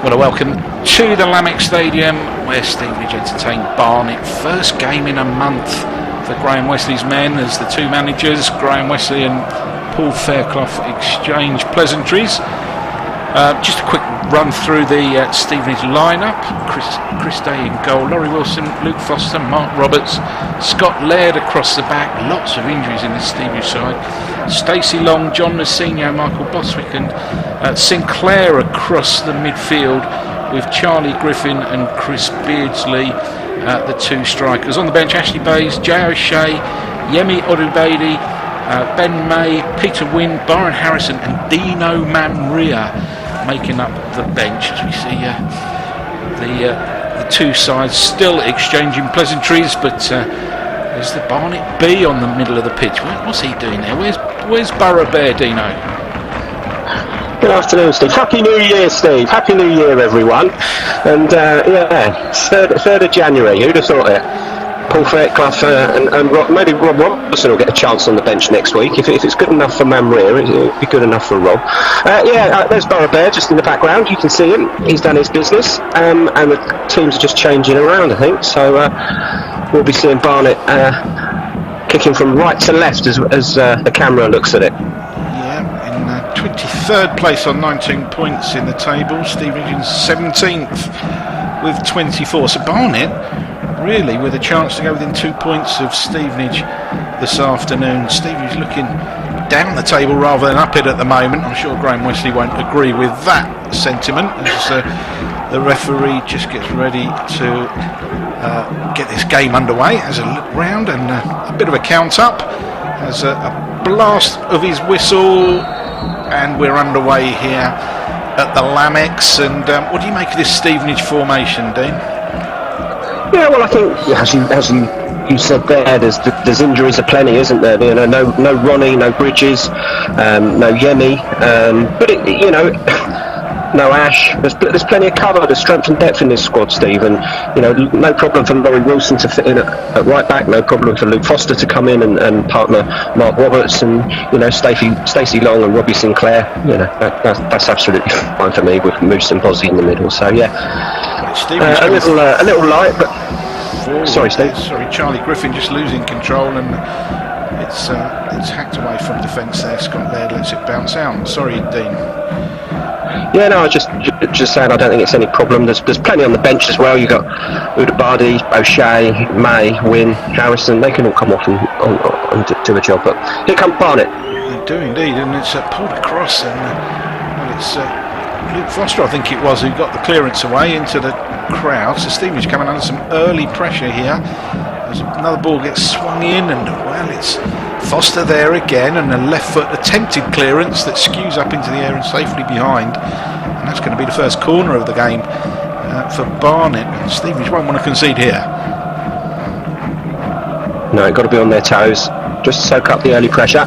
Well, welcome to the Lamex Stadium where Stevenage entertained Barnet. First game in a month for Graham Wesley's men as the two managers, Graham Wesley and Paul Fairclough, exchange pleasantries. Just a quick run through the Stevenage lineup. Chris Day in goal, Laurie Wilson, Luke Foster, Mark Roberts, Scott Laird across the back. Lots of injuries in the Stevenage side. Stacey Long, John Massinho, Michael Boswick and Sinclair across the midfield with Charlie Griffin and Chris Beardsley, the two strikers. On the bench, Ashley Bays, Jay O'Shea, Yemi Odubaidi, Ben May, Peter Wynn, Byron Harrison and Dino Mamria making up the bench as we see the two sides still exchanging pleasantries, but there's the Barnet B on the middle of the pitch. What's he doing there? Where's Borough Bear, Dino? Good afternoon, Steve. Happy New Year, Steve. Happy New Year, everyone. And it's 3rd of January. Who'd have thought it? Paul Fairclough and maybe Rob Robertson will get a chance on the bench next week. If it's good enough for Mamria, it'll be good enough for Rob. There's Borough Bear just in the background. You can see him. He's done his business. And the teams are just changing around, I think. So we'll be seeing Barnet kicking from right to left as the camera looks at it. Yeah, in 23rd place on 19 points in the table. Stevenage in 17th with 24. So Barnet really with a chance to go within 2 points of Stevenage this afternoon. Stevenage looking down the table rather than up it at the moment. I'm sure Graham Wesley won't agree with that sentiment as the referee just gets ready to get this game underway. Has a look round and a bit of a count up, has a blast of his whistle, and we're underway here at the Lamex. And what do you make of this Stevenage formation, Dean? Yeah, well, I think as you said there, there's injuries aplenty, isn't there? You know, no Ronnie, no Bridges, no Yemi, but no Ash. There's plenty of cover. There's strength and depth in this squad, Steve, and no problem for Laurie Wilson to fit in at right back. No problem for Luke Foster to come in and partner Mark Roberts and Stacey Long and Robbie Sinclair. That's absolutely fine for me with Moose and Bozzy in the middle. So yeah, a little light, but sorry, Steve. Sorry, Charlie Griffin just losing control and it's hacked away from defence there. Scott Laird lets it bounce out. Sorry, Dean. Yeah, no, I was just saying I don't think it's any problem. There's plenty on the bench as well. You've got Udabadi, O'Shea, May, Wynn, Harrison. They can all come off and do a job. But here comes Barnet. They do indeed, and it's pulled across, and it's Luke Foster, I think it was, who got the clearance away into the crowd. So Stevenage coming under some early pressure here. As another ball gets swung in, and it's Foster there again, and a left foot attempted clearance that skews up into the air and safely behind, and that's going to be the first corner of the game for Barnet. And Stevenage won't want to concede here. No, got to be on their toes, just soak up the early pressure.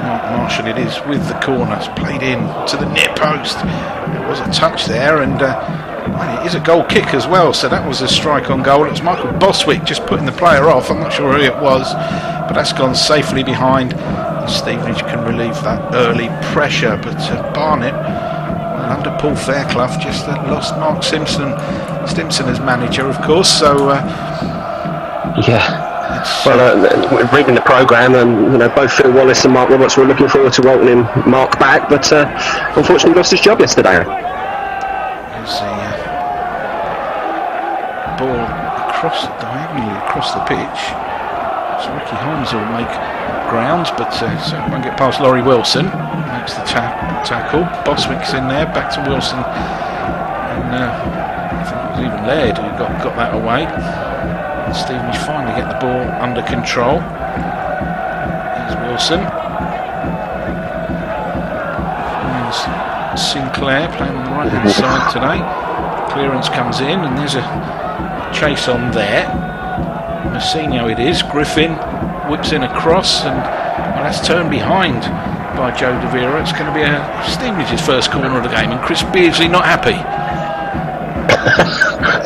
Mark Marshall it is with the corner. It's played in to the near post. There was a touch there, and it is a goal kick as well, so that was a strike on goal. It was Michael Boswick just putting the player off. I'm not sure who it was, but that's gone safely behind. And Stevenage can relieve that early pressure, but Barnet, under Paul Fairclough, just lost Mark Stimson as manager, of course. So we're reading the programme, and both Phil Wallace and Mark Roberts were looking forward to welcoming Mark back, but unfortunately lost his job yesterday. There's the ball diagonally across the pitch. So Ricky Holmes will make ground, but so won't get past Laurie Wilson. Makes the tackle. Boswick's in there, back to Wilson, and I think it was even Laird who got that away. And Stevenage finally get the ball under control. There's Wilson. There's Sinclair playing on the right hand side today. Clearance comes in, and there's a chase on there. Massinho it is. Griffin whips in a cross, and that's turned behind by Joe De Vera. It's going to be Stevenage's first corner of the game, and Chris Beardsley not happy.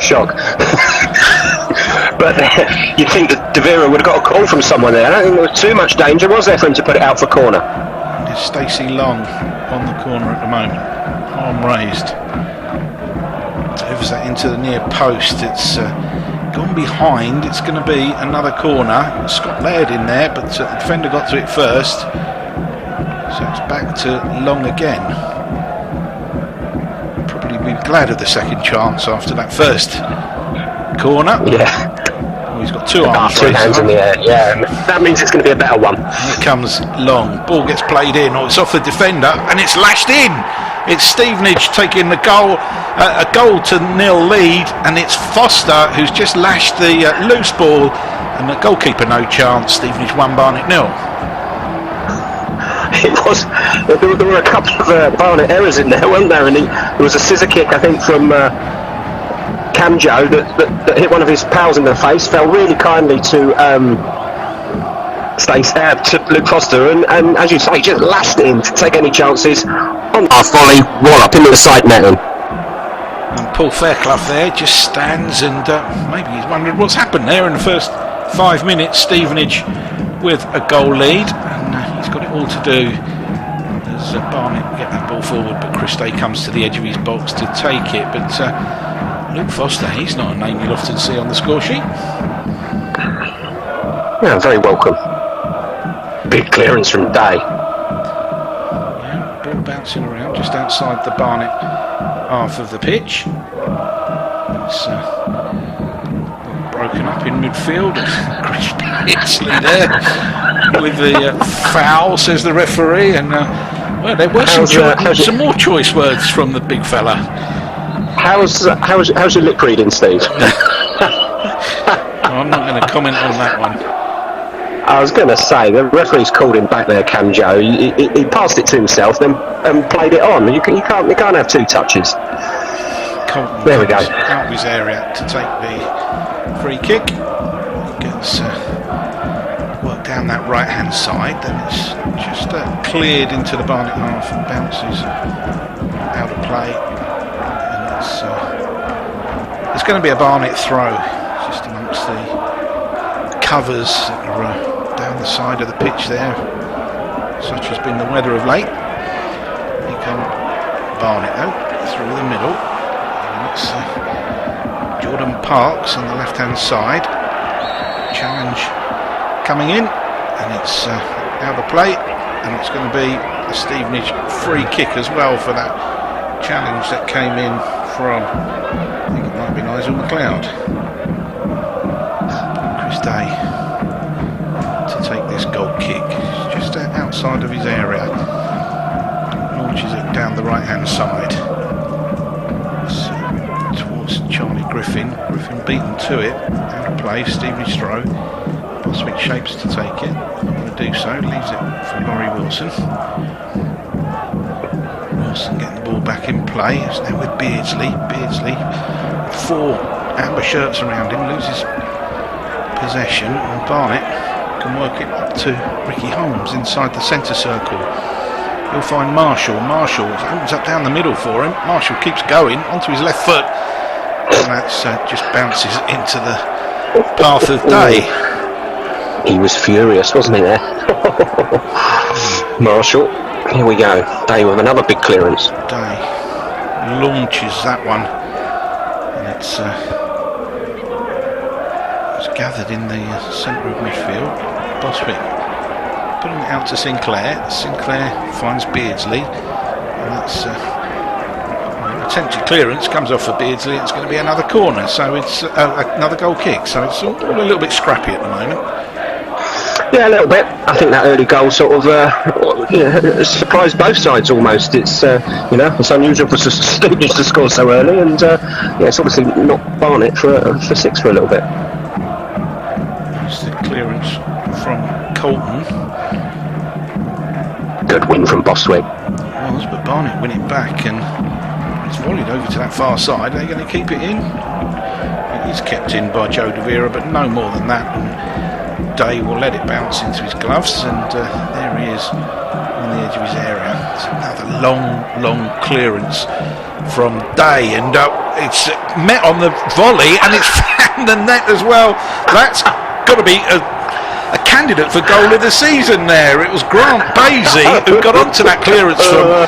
Shock. But you think that De Vera would have got a call from someone there. I don't think there was too much danger, was there, for him to put it out for corner? There's Stacey Long on the corner at the moment. arm raised. Delivers that into the near post. It's gone behind. It's going to be another corner. Scott Laird in there, but the defender got to it first. So it's back to Long again. Probably be glad of the second chance after that first corner. Yeah. Oh, he's got two arms Two raised. hands in the air. Yeah, that means it's going to be a better one. Here comes Long. Ball gets played in, or it's off the defender, and it's lashed in. It's Stevenage taking the goal, a goal to nil lead, and it's Foster who's just lashed the loose ball, and the goalkeeper no chance. Stevenage 1, Barnet 0. It was. There were a couple of Barnet errors in there, weren't there? And there was a scissor kick, I think, from Cam Joe that hit one of his pals in the face. Fell really kindly to to Luke Foster, and as you say, just lashed it in to take any chances on our volley, wallop into the side netting. And Paul Fairclough there just stands, and maybe he's wondered what's happened there in the first 5 minutes. Stevenage with a goal lead, and he's got it all to do as Barnet get that ball forward, but Chris Day comes to the edge of his box to take it. But Luke Foster, he's not a name you'll often see on the score sheet. Yeah, very welcome. Big clearance from Day. Yeah, ball bouncing around just outside the Barnet half of the pitch. It's broken up in midfield. Chris Beardsley there with the foul, says the referee, and well, there were some more choice words from the big fella. How's your lip reading, Steve? I'm not going to comment on that one. I was going to say, the referee's called him back there, Cam Joe. He passed it to himself, then played it on. You can't have two touches. Colton there we go. Out of his area to take the free kick. Gets worked down that right hand side. Then it's just cleared into the Barnet half and bounces out of play. And it's going to be a Barnet throw, just amongst the covers that are down the side of the pitch there. Such has been the weather of late. Here come Barnet though, through the middle. And it's Jordan Parks on the left hand side. Challenge coming in, and it's out of play, and it's going to be a Stevenage free kick as well for that challenge that came in from, I think it might be Nigel McLeod. Chris Day to take this goal kick, just outside of his area, launches it down the right hand side. Towards Charlie Griffin. Griffin beaten to it, out of play, Stevenage throw. Boswick shapes to take it, going to do so, leaves it for Laurie Wilson. Wilson getting the ball back in play. It's now with Beardsley. Beardsley, 4 amber shirts around him, loses possession, and Barnet can work it up to Ricky Holmes inside the centre circle. He'll find Marshall. Marshall opens up down the middle for him. Marshall keeps going onto his left foot, and that's just bounces into the path of Day. He was furious, wasn't he there? Marshall. Here we go. Day with another big clearance. Day launches that one, and it's gathered in the centre of midfield. Boswick putting it out to Sinclair. Sinclair finds Beardsley, and that's attempted clearance comes off for Beardsley. It's going to be another corner, so it's another goal kick. So it's all a little bit scrappy at the moment. Yeah, a little bit. I think that early goal sort of surprised both sides almost. It's it's unusual for Stevenage to score so early, and it's obviously not Barnet for 6 for a little bit. It's the clearance from Colton. Good win from Boswick. It was, but Barnet win it back, and it's volleyed over to that far side. Are they going to keep it in? It is kept in by Joe De Vera, but no more than that. And Day will let it bounce into his gloves, and there he is on the edge of his area. It's another long clearance from Day, and it's met on the volley, and it's found the net as well. That's got to be a candidate for goal of the season there. It was Grant Basie who got onto that clearance from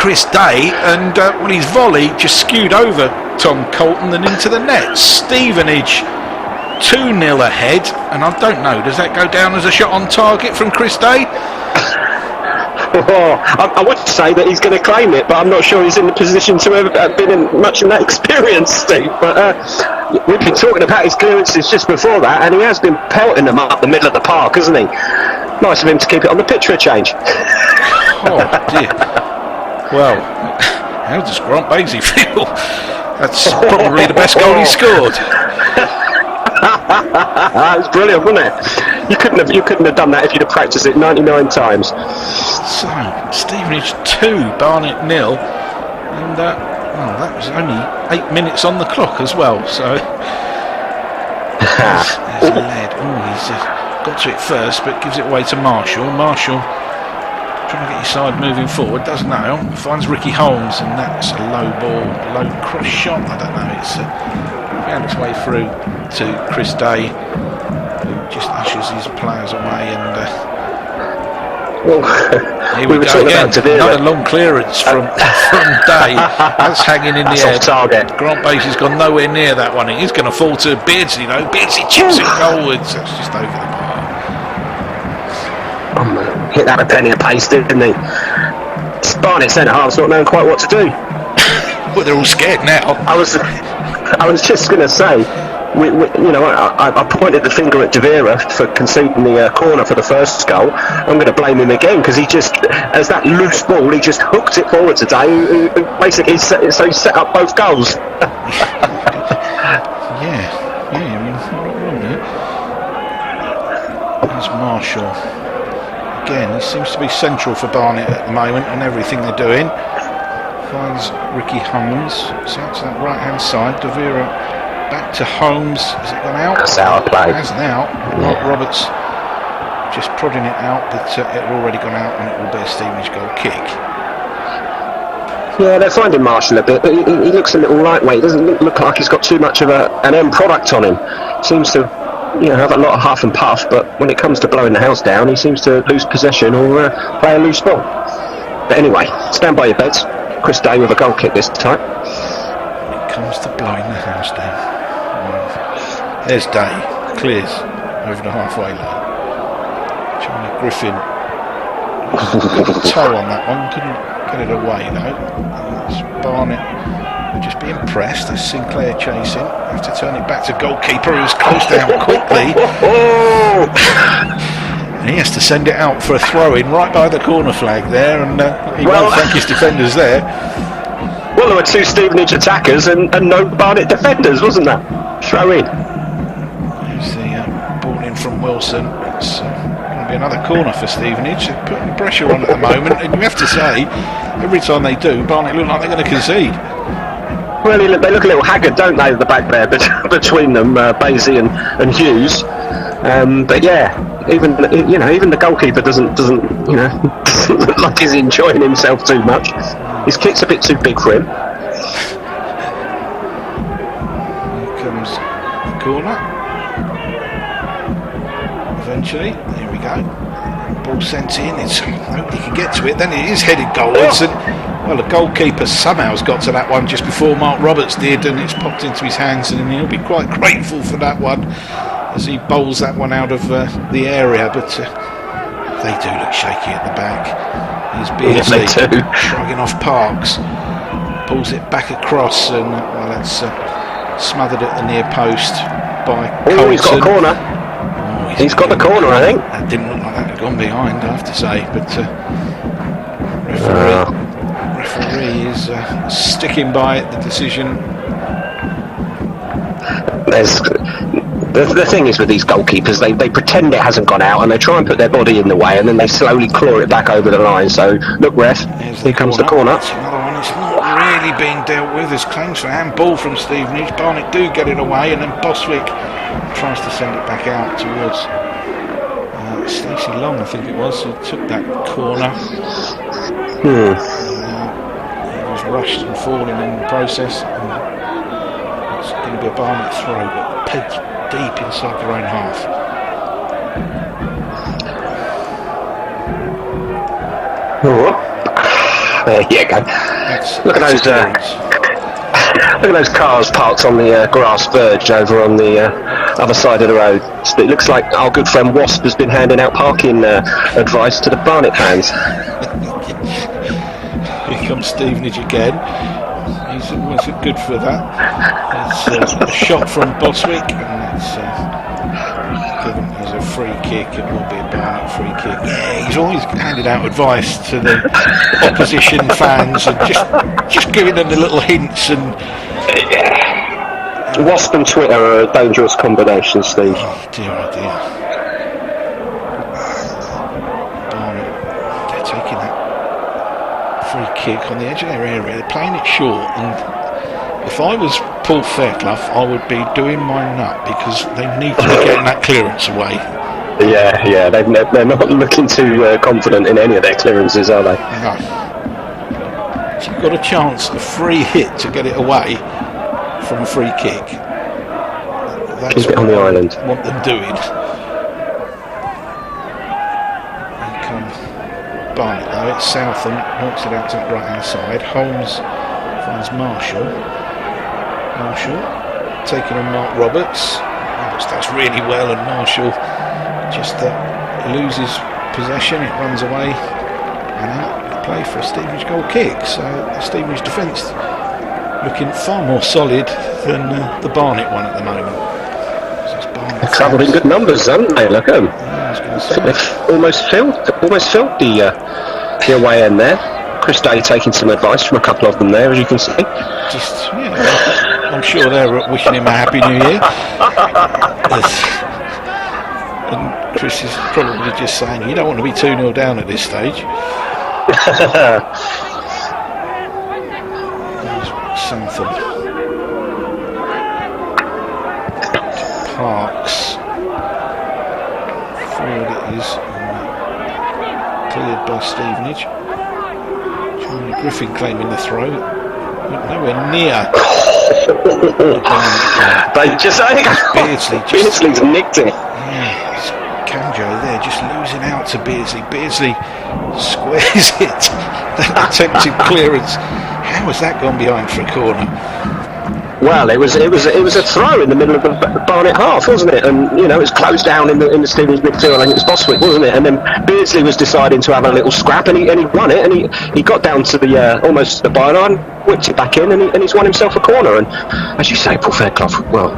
Chris Day, and his volley just skewed over Tom Colton and into the net. Stevenage 2-0 ahead, and I don't know, does that go down as a shot on target from Chris Day? I would say that he's going to claim it, but I'm not sure he's in the position to have been in much in that experience, Steve. But we've been talking about his clearances just before that, and he has been pelting them up the middle of the park, hasn't he? Nice of him to keep it on the pitch for a change. Oh dear. Well, how does Grant Basie feel? That's probably the best goal he scored. It was brilliant, wasn't it? You couldn't have done that if you'd have practiced it 99 times. So, Stevenage 2, Barnet 0, and that was only 8 minutes on the clock as well. So, there's Led. He's got to it first, but gives it away to Marshall. Marshall trying to get his side moving forward, does now, finds Ricky Holmes, and that's a low ball, low cross shot. I don't know. It's found its way through to Chris Day, who just ushers his players away, and here we go again. Another long clearance from Day. That's hanging in the air. Off target. Grant Basie's gone nowhere near that one. It is going to fall to Beardsley, though. Beardsley chips it goalwards. That's just over the bar. Hit that with plenty of pace, didn't he? Barnet centre half's not knowing quite what to do. Well, they're all scared now. I was just going to say, I pointed the finger at De Vera for conceding the corner for the first goal. I'm going to blame him again, because he just, as that loose ball, he just hooked it forward today. Basically, so he set up both goals. Yeah, I mean, not wrong there. There's Marshall. Again, he seems to be central for Barnet at the moment and everything they're doing. Finds Ricky Holmes. So out to that right hand side. De Vera back to Holmes. Has it gone out? That's out of play. It has now. Mark Roberts just prodding it out, but it had already gone out, and it will be a Stevenage goal kick. Yeah, they're finding Marshall a bit, but he looks a little lightweight. He doesn't look like he's got too much of an end product on him. Seems to have a lot of huff and puff, but when it comes to blowing the house down, he seems to lose possession or play a loose ball. But anyway, stand by your beds. Chris Day with a goal kick this time. When it comes to blowing the house down. There's Day. Clears over the halfway line. Charlie Griffin. Toe on that one. Couldn't get it away though. That's Barnet. Just being pressed as Sinclair chasing. Have to turn it back to goalkeeper, who's closed down quickly. And he has to send it out for a throw-in right by the corner flag there, and he won't thank his defenders there. Well, there were two Stevenage attackers and no Barnet defenders, wasn't there? Throw in. There's the ball in from Wilson. It's going to be another corner for Stevenage. They're putting pressure on at the moment, and you have to say, every time they do, Barnet look like they're going to concede. Well, they look a little haggard, don't they, at the back there, between them, Basie and Hughes. But yeah, even the goalkeeper doesn't look like he's enjoying himself too much. His kick's a bit too big for him. Here comes the corner. Eventually, there we go. Ball sent in. Nobody can get to it. Then it is headed goalwards, and well, the goalkeeper somehow has got to that one just before Mark Roberts did, and it's popped into his hands, and he'll be quite grateful for that one as he bowls that one out of the area. But they do look shaky at the back. Here's Beardsley shrugging off Parks, pulls it back across, and that's smothered at the near post by Colton. He's got a corner. He's got the corner, I think. That didn't look like that had gone behind, I have to say, but referee is sticking by the decision. The thing is with these goalkeepers, they pretend it hasn't gone out and they try and put their body in the way, and then they slowly claw it back over the line. So look, ref, here comes the corner. That's another one. It's not really being dealt with. There's claims for handball from Stevenage. Barnet do get it away, and then Boswick tries to send it back out towards Stacey Long, I think it was, who took that corner. He was rushed and falling in the process. It's going to be a Barnet throw, but pegged deep inside their own half. There you go. Look at those. Look at those cars parked on the grass verge over on the other side of the road. It looks like our good friend Wasp has been handing out parking advice to the Barnet fans. Here comes Stevenage again. He's always good for that. It's a shot from Boswick, and it's given as a free kick. It will be a Barnet free kick. Yeah, he's always handed out advice to the opposition fans and just giving them the little hints and. Wasp and Twitter are a dangerous combination, Steve. Oh dear. Barnet, they're taking that free kick on the edge of their area. They're playing it short, and if I was Paul Fairclough, I would be doing my nut because they need to be getting that clearance away. Yeah, they're not looking too confident in any of their clearances, are they? No. So you've got a chance, a free hit to get it away from a free kick. That's keep it on the island. Want them doing. Here come Barnet though. It's Southam, knocks it out to the right hand side. Holmes finds Marshall taking on Mark Roberts. Roberts does really well, and Marshall just loses possession. It runs away and out play for a Stevenage goal kick. So the Stevenage defence looking far more solid than the Barnet one at the moment. So they're covered in good numbers, haven't they? Look at them. They've almost filled the away end there. Chris Day taking some advice from a couple of them there, as you can see. Just, I'm sure they're wishing him a happy new year. And Chris is probably just saying, you don't want to be 2-0 down at this stage. Something. Parks. Forward it is. Cleared by Stevenage. Charlie Griffin claiming the throw. Nowhere near. Beardsley's nicked it. Yeah, it's Kanjo there just losing out to Beardsley. Beardsley squares it. That attempted clearance. How has that gone behind for a corner? Well, it was a throw in the middle of the Barnet half, wasn't it? And it's closed down in the Stevenage midfield. I think it was Boswick, wasn't it? And then Beardsley was deciding to have a little scrap, and he won it, and he got down to the almost the byline, whipped it back in, and he's won himself a corner. And as you say, Paul Fairclough, well,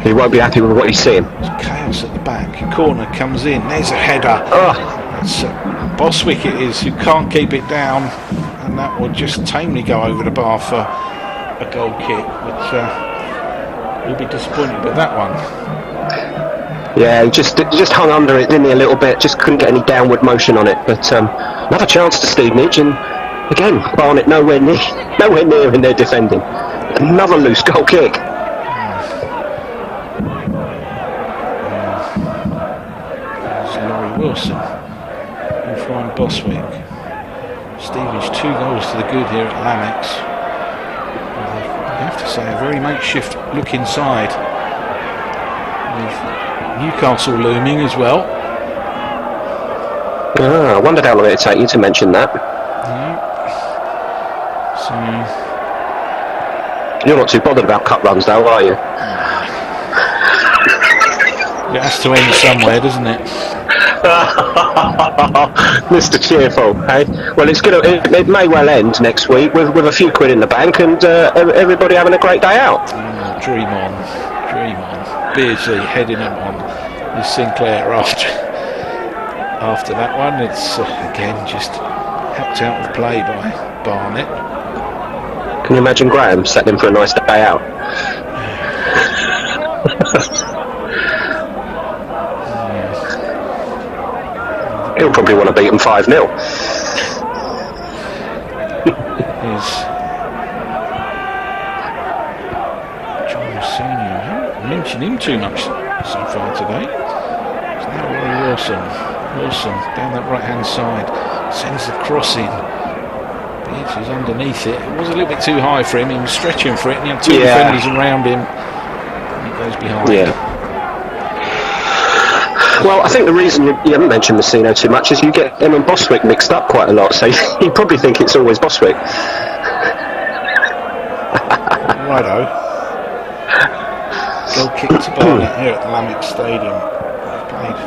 he won't be happy with what he's seeing. There's chaos at the back. Corner comes in. There's a header. It's Boswick it is, who can't keep it down, and that will just tamely go over the bar for a goal kick, but you'll be disappointed with that one. Yeah, he just hung under it, didn't he, a little bit, just couldn't get any downward motion on it, but another chance to Stevenage, and again, Barnet nowhere near in their defending. Another loose goal kick. There's Laurie Wilson in front of Boswick. Stevenage 2 goals to the good here at Lamex. I have to say, a very makeshift look inside, with Newcastle looming as well. I wondered how long it'd take you to mention that. Yeah. So you're not too bothered about cut runs, though, are you? It has to end somewhere, doesn't it? Mr. Cheerful, hey? Well, it may well end next week with a few quid in the bank and everybody having a great day out. Dream on. Beardsley heading them on with Sinclair after that one. It's again just helped out with play by Barnet. Can you imagine Graham setting him for a nice day out? He'll probably want to beat them 5-0. John Senior. I haven't mentioned him too much so far today. It's now Rory Wilson. Wilson down that right hand side sends the cross in. Beardsley's underneath it. It was a little bit too high for him. He was stretching for it, and he had two defenders around him. And it goes behind. Yeah. Well, I think the reason you haven't mentioned Messino too much is you get him and Boswick mixed up quite a lot, so you probably think it's always Boswick. Righto. Goal kick to Barnet here at the Lamex Stadium. Played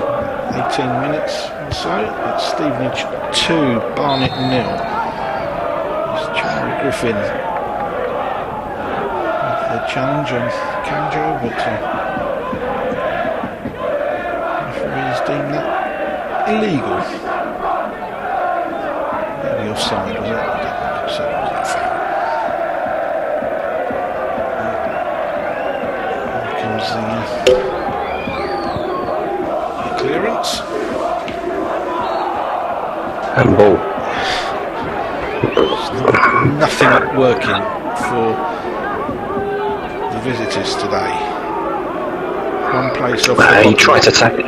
18 minutes or so. It's Stevenage 2, Barnet 0. It's Charlie Griffin with the challenge on Kanjo, but referees deemed that illegal. Maybe offside, was it? I don't think so. It was that foul. The clearance. And ball. Nothing working for the visitors today. One place off the He tried to take it.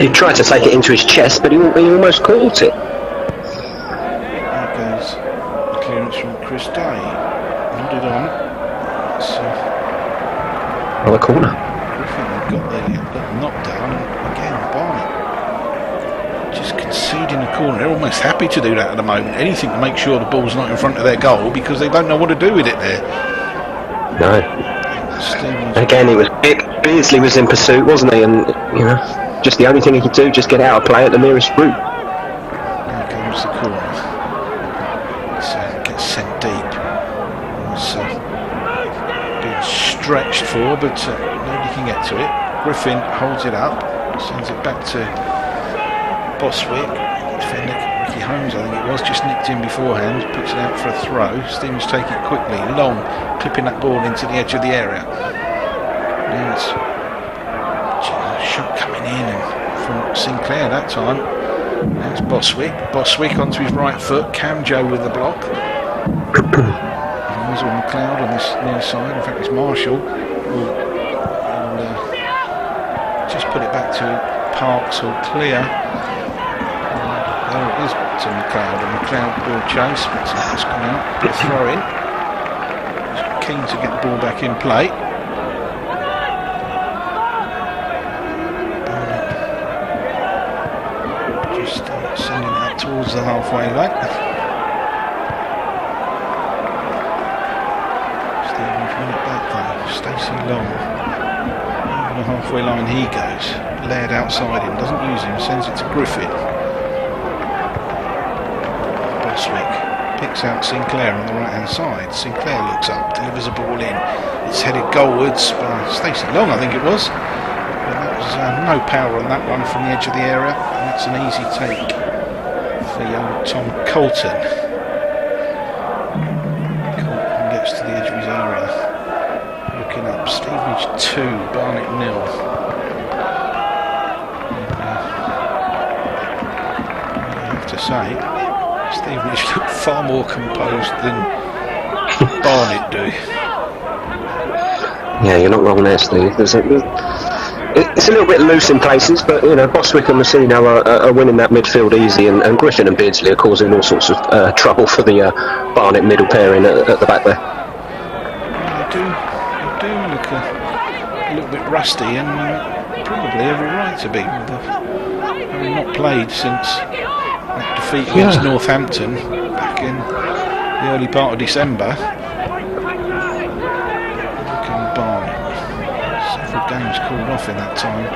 He tried to take it into his chest, but he almost caught it. There goes the clearance from Chris Day. Nodded on. So On the corner. Griffin got the little knockdown, and again Barnet just conceding a corner. They're almost happy to do that at the moment. Anything to make sure the ball's not in front of their goal because they don't know what to do with it there. No. Again, it was Beardsley was in pursuit, wasn't he? And just the only thing he could do, just get out of play at the nearest route. There comes the corner. Gets sent deep. It's being stretched for, but nobody can get to it. Griffin holds it up, sends it back to Boswick. Defender Ricky Holmes, I think it was, just nicked in beforehand, puts it out for a throw. Stevenage take it quickly, long, clipping that ball into the edge of the area. Now it's shot coming in and from Sinclair that time. Now it's Boswick. Boswick onto his right foot. Kamjo with the block. There's McLeod on this near side. In fact, it's Marshall. Will just put it back to Parks or Clear. There it is to McLeod, and McLeod will chase, but it's gone out. A throw in. Keen to get the ball back in play. Just sending that towards the halfway line. Stevenage win it back though. Stacey Long. Over the halfway line he goes. Laird outside him, doesn't use him, sends it to Griffin. Boswick picks out Sinclair on the right hand side. Sinclair looks up, delivers a ball in. It's headed goalwards by Stacey Long, I think it was. But that was no power on that one from the edge of the area, and it's an easy take for young Tom Colton. Colton gets to the edge of his area. Looking up, Stevenage 2, Barnet 0. I have to say, Stevenage look far more composed than Barnet do. Yeah, you're not wrong there, Steve. It's a little bit loose in places, but Boswick and Messino are winning that midfield easy, and Griffin and Beardsley are causing all sorts of trouble for the Barnet middle pairing at the back there. They do look a little bit rusty, and probably every right to be. Having not played since that defeat against Northampton back in the early part of December. Looking Barnet. Several games called off in that time.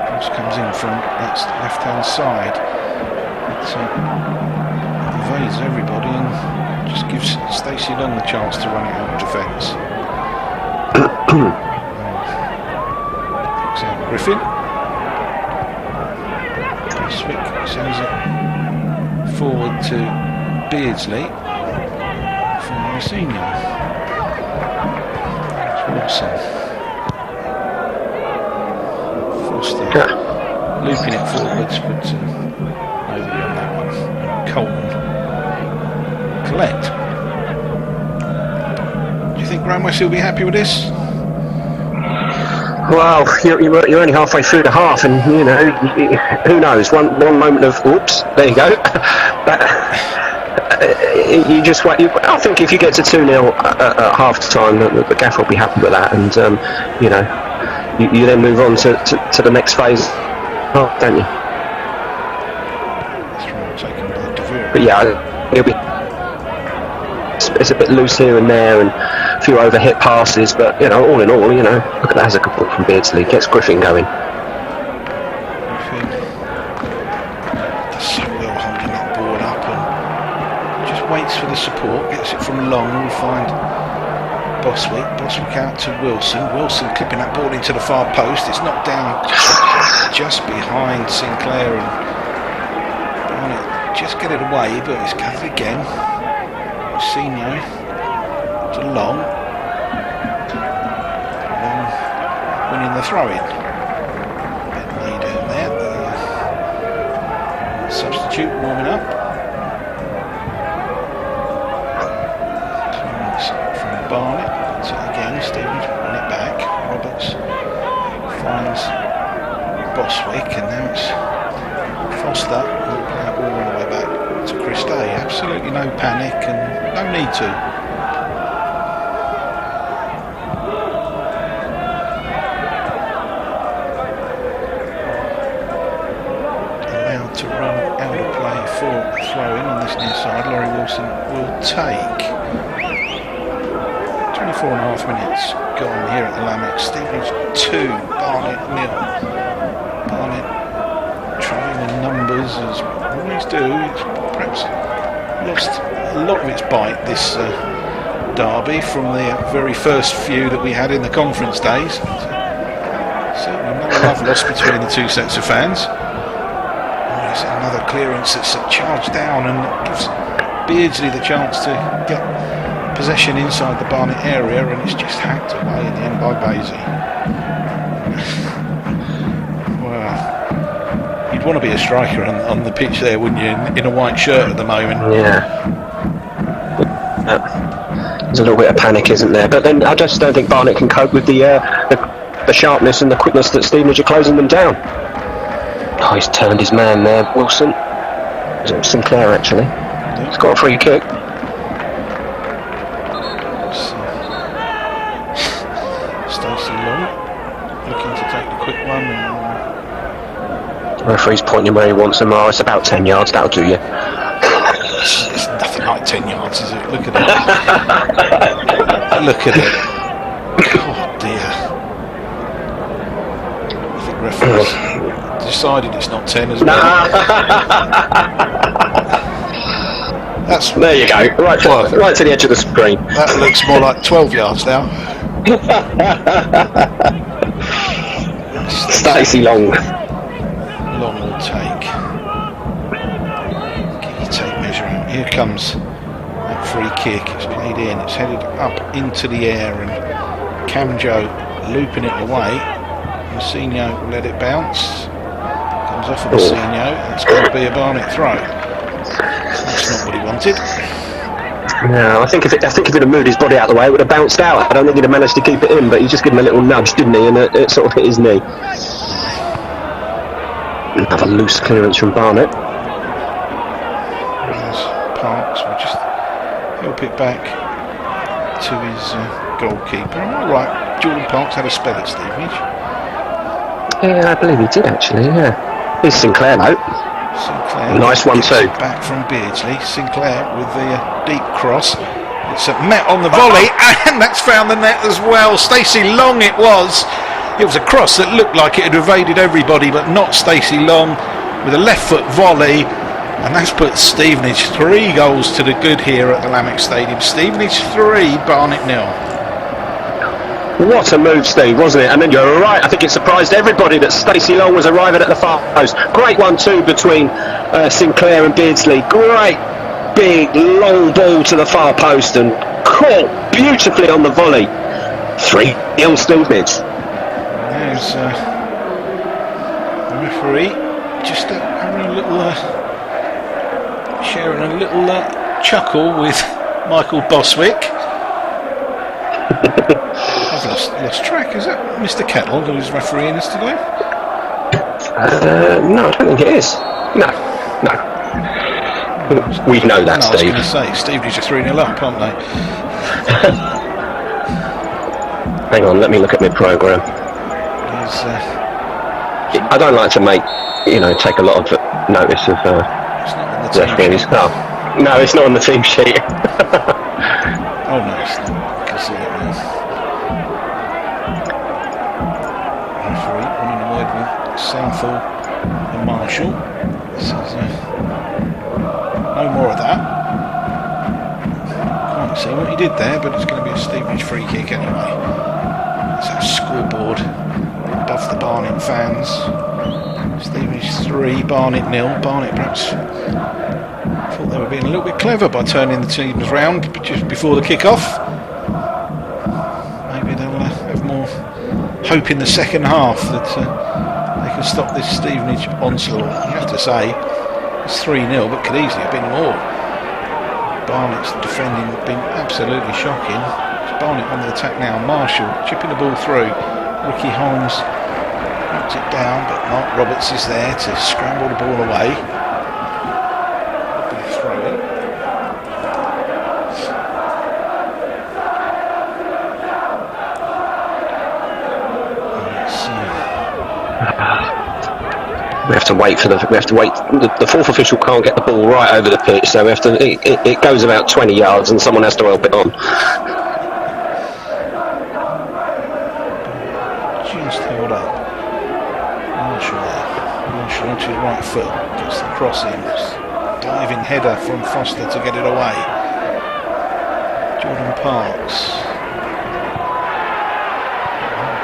Cross comes in from that left hand side. It evades everybody and just gives Stacey Long the chance to run it out of defence. Picks out Griffin. Swick sends it forward to Beardsley from Messino. Watson. Foster looping it forwards, but nobody on that one. Colton collect. Do you think Graham Wesley will be happy with this? Well, you're only halfway through the half, and who knows? One moment of oops, there you go. You just wait. I think if you get to 2-0 at half time, the gaffer will be happy with that, and you then move on to the next phase, don't you? But yeah, it'll be. It's a bit loose here and there, and a few overhit passes. But all in all, look at that as a good ball from Beardsley. Gets Griffin going. Griffin does so well holding that ball up and just waits for the support. Gets it from long. We'll find Boswick out to Wilson. Wilson clipping that ball into the far post. It's knocked down just behind Sinclair, and Barnet just get it away, but it's covered again. Senior to Long winning the throw-in. Bentley down there. Substitute warming up. Clearance from Barnet. So again, Stevenage winning it back. Roberts finds Boswick, and now it's Foster looking out all the way back to Chris Day. Absolutely no panic and no need to. Allowed to run out of play for a throw-in on this near side. Laurie Wilson will take 24 and a half minutes gone here at the Lamex. Stevenage 2, Barnet 0. Barnet trying in numbers as we always do. It's perhaps lost a lot of its bite this derby from the very first few that we had in the conference days. Certainly no love lost between the two sets of fans. There's another clearance that's charged down and gives Beardsley the chance to get possession inside the Barnet area, and it's just hacked away in the end by Basie. You'd want to be a striker on the pitch there, wouldn't you, in a white shirt at the moment? Yeah. There's a little bit of panic, isn't there? But then I just don't think Barnet can cope with the sharpness and the quickness that Stevenage are closing them down. Oh, he's turned his man there, Wilson. Is it Sinclair, actually? Yeah. He's got a free kick. Stacey Long looking to take the quick one. The referee's pointing where he wants them. Oh, it's about 10 yards, that'll do you. It's nothing like 10 yards, is it? Look at it. Look at it. Oh dear. I think referee's decided it's not 10 as well. There you go, right to the edge of the screen. That looks more like 12 yards now. Stacey Long. Long will take. Can you take measure out? Here comes that free kick. It's played in. It's headed up into the air, and Camjo looping it away. Massinho will let it bounce. Comes off of Massinho. It's going to be a Barnet throw. That's not what he wanted. No, I think if he'd have moved his body out of the way, it would have bounced out. I don't think he'd have managed to keep it in, but he just gave him a little nudge, didn't he? And it sort of hit his knee. Another loose clearance from Barnet. As Parks will just help it back to his goalkeeper. Am I right? Jordan Parks had a spell at Stevenage. Yeah, I believe he did actually. Yeah. Here's Sinclair though. Sinclair, nice one too. Back from Beardsley. Sinclair with the deep cross. It's met on the volley, and that's found the net as well. Stacey Long it was. It was a cross that looked like it had evaded everybody, but not Stacey Long, with a left foot volley, and that's put Stevenage 3 goals to the good here at the Lamex Stadium. Stevenage 3, Barnet 0. What a move, Steve, wasn't it? And then you're right, I think it surprised everybody that Stacey Long was arriving at the far post. Great 1-2 between Sinclair and Beardsley. Great big long ball to the far post and caught beautifully on the volley. 3-0 Stevenage. There's the referee just having a little sharing a little chuckle with Michael Boswick. I've lost track. Is that Mr. Kettle who's refereeing us today? No, I don't think it is. No. We know that, Steve. I was going to say, Stevenage are 3-0 up, aren't they? Hang on, let me look at my programme. Because I don't like to take a lot of notice of it's not on the team referees. sheet. No, it's not on the team sheet. Oh no, it's not. I can see it now. Referee running a word with Southall and Marshall. This is no more of that. Can't see what he did there, but it's going to be a Stevenage free kick anyway. It's our scoreboard above the Barnet fans. Stevenage 3, Barnet 0. Barnet perhaps thought they were being a little bit clever by turning the teams round just before the kick-off. Maybe they'll have more hope in the second half that they can stop this Stevenage onslaught. You have to say it's 3-0, but could easily have been more. Barnet's defending has been absolutely shocking. It's Barnet on the attack now. Marshall chipping the ball through. Ricky Holmes knocks it down, but Mark Roberts is there to scramble the ball away. Big throw in. We have to wait for the fourth official can't get the ball right over the pitch, so we have to. It goes about 20 yards, and someone has to help it on. Just held up. Marshall onto his right foot, gets the crossing, diving header from Foster to get it away. Jordan Parks.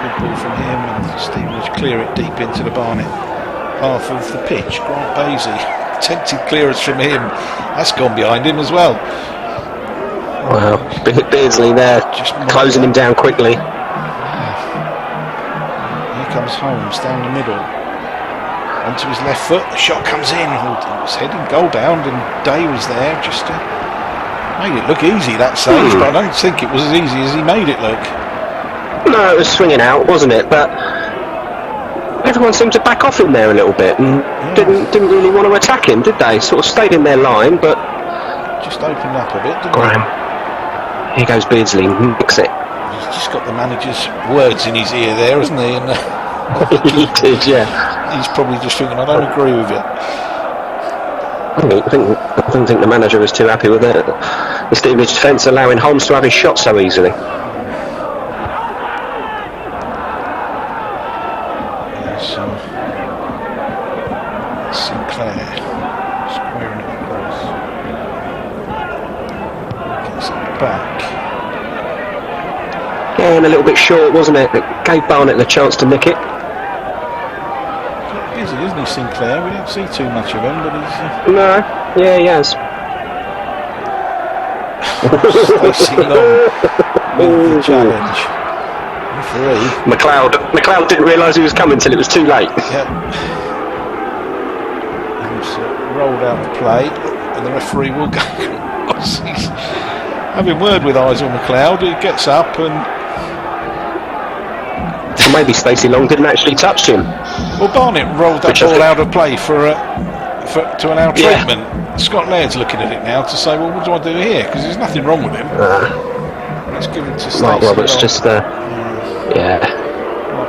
Good ball from him, and Stevenage clear it deep into the Barnet half of the pitch. Grant Basie, attempted clearance from him. That's gone behind him as well. Wow, Beardsley there, just closing him down quickly. Here comes Holmes down the middle. Onto his left foot, the shot comes in. It was heading goal bound, and Day was there just to made it look easy, that save, but I don't think it was as easy as he made it look. No, it was swinging out, wasn't it? But everyone seemed to back off him there a little bit and didn't really want to attack him, did they? Sort of stayed in their line, but just opened up a bit, didn't Graham. Here goes Beardsley, mix it. He's just got the manager's words in his ear there, hasn't he? And he did, yeah. He's probably just thinking, I don't agree with you. I don't think the manager was too happy with it. The Stevenage defence allowing Holmes to have his shot so easily. Sinclair squaring it across. Gets it back. Yeah, and a little bit short, wasn't it? It gave Barnet the chance to nick it. Busy, isn't he, Sinclair? We don't see too much of him, but he's... No, yeah, he has. Stacey Long with the challenge. Referee. McLeod didn't realise he was coming till it was too late. Yep. He's rolled out the play, and the referee will go. He's having word with Isaac McLeod. He gets up and... Maybe Stacey Long didn't actually touch him. Well, Barnet rolled that ball out of play to allow treatment. Yeah. Scott Laird's looking at it now to say, well, what do I do here? Because there's nothing wrong with him. Let's give it to Stacey Mark Roberts Long. just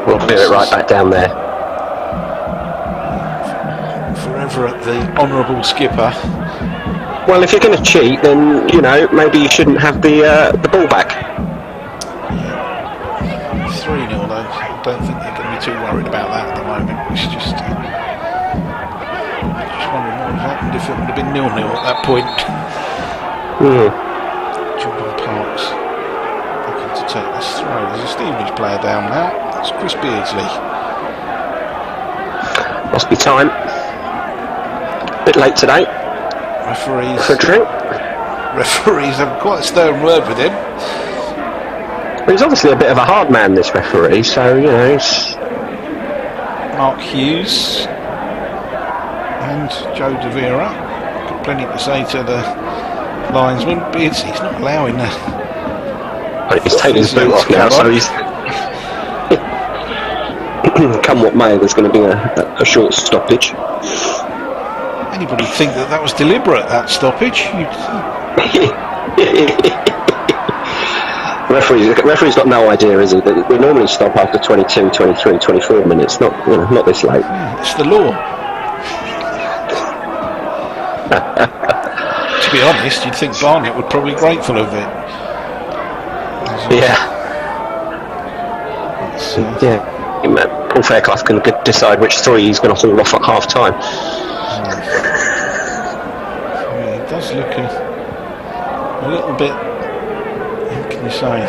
we'll clear it right back down there. Forever at the honourable skipper. Well, if you're going to cheat, then maybe you shouldn't have the ball back. 3-0 though. I don't think they're going to be too worried about that at the moment. It's just wondering what would have happened if it would have been 0-0 at that point. Jordan Parks looking to take this throw. There's a Stevenage player down now. It's Chris Beardsley. Must be time. Bit late today. Referees for a drink. Referees have quite a stern word with him. He's obviously a bit of a hard man, this referee, so, he's... Mark Hughes and Joe De Vera. Got plenty to say to the linesman. Beardsley's not allowing that. He's taking his boot off now, so he's... Come what may, there's going to be a short stoppage. Anybody think that was deliberate, that stoppage? Referee's got no idea, is he? That we normally stop after 22, 23, 24 minutes, not this late. It's the law. To be honest, you'd think Barnet would probably be grateful of it. Yeah. Paul Fairclough can decide which three he's going to haul off at half time. Yeah, he does look a little bit, what can you say, a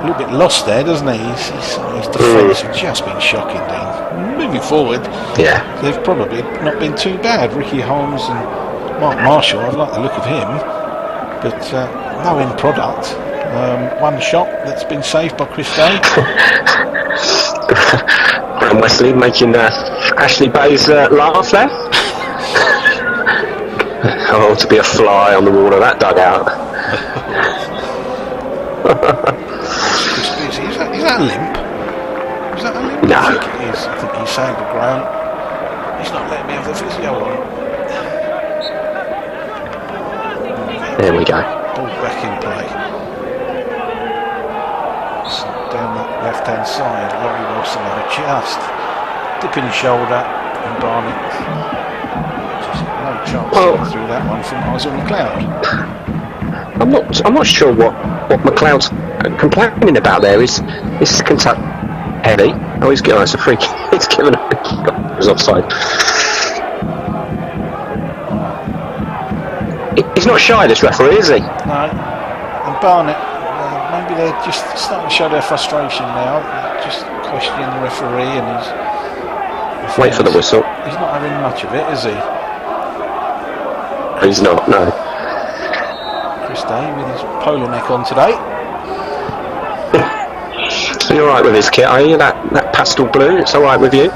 little bit lost there, doesn't he? His defence has just been shocking, Dean. Moving forward, they've probably not been too bad. Ricky Holmes and Mark Marshall, I like the look of him, but no end product. One shot that's been saved by Chris Day. Graham Wesley making Ashley Bayes laugh there. Oh, to be a fly on the wall of that dugout. Is that a limp? Is that a limp? No. I think it is. I think he's saying to Graham, he's not letting me have the physio on. There we go. Ball back in play. So down the left hand side, Laurie Wilson just dipping his shoulder, and Barnet just no chance through that one from Isaac McLeod. I'm not sure what McLeod's complaining about there. Is Kentucky heavy? Oh, he's giving us a free kick. He's given a free kick. It was offside. He's not shy, this referee, is he? No. And Barnet, maybe they're just starting to show their frustration now. They're just questioning the referee and his... Wait for the whistle. He's not having much of it, is he? He's not, no. Chris Day with his polo neck on today. So you're alright with his kit, are you? That pastel blue, it's alright with you?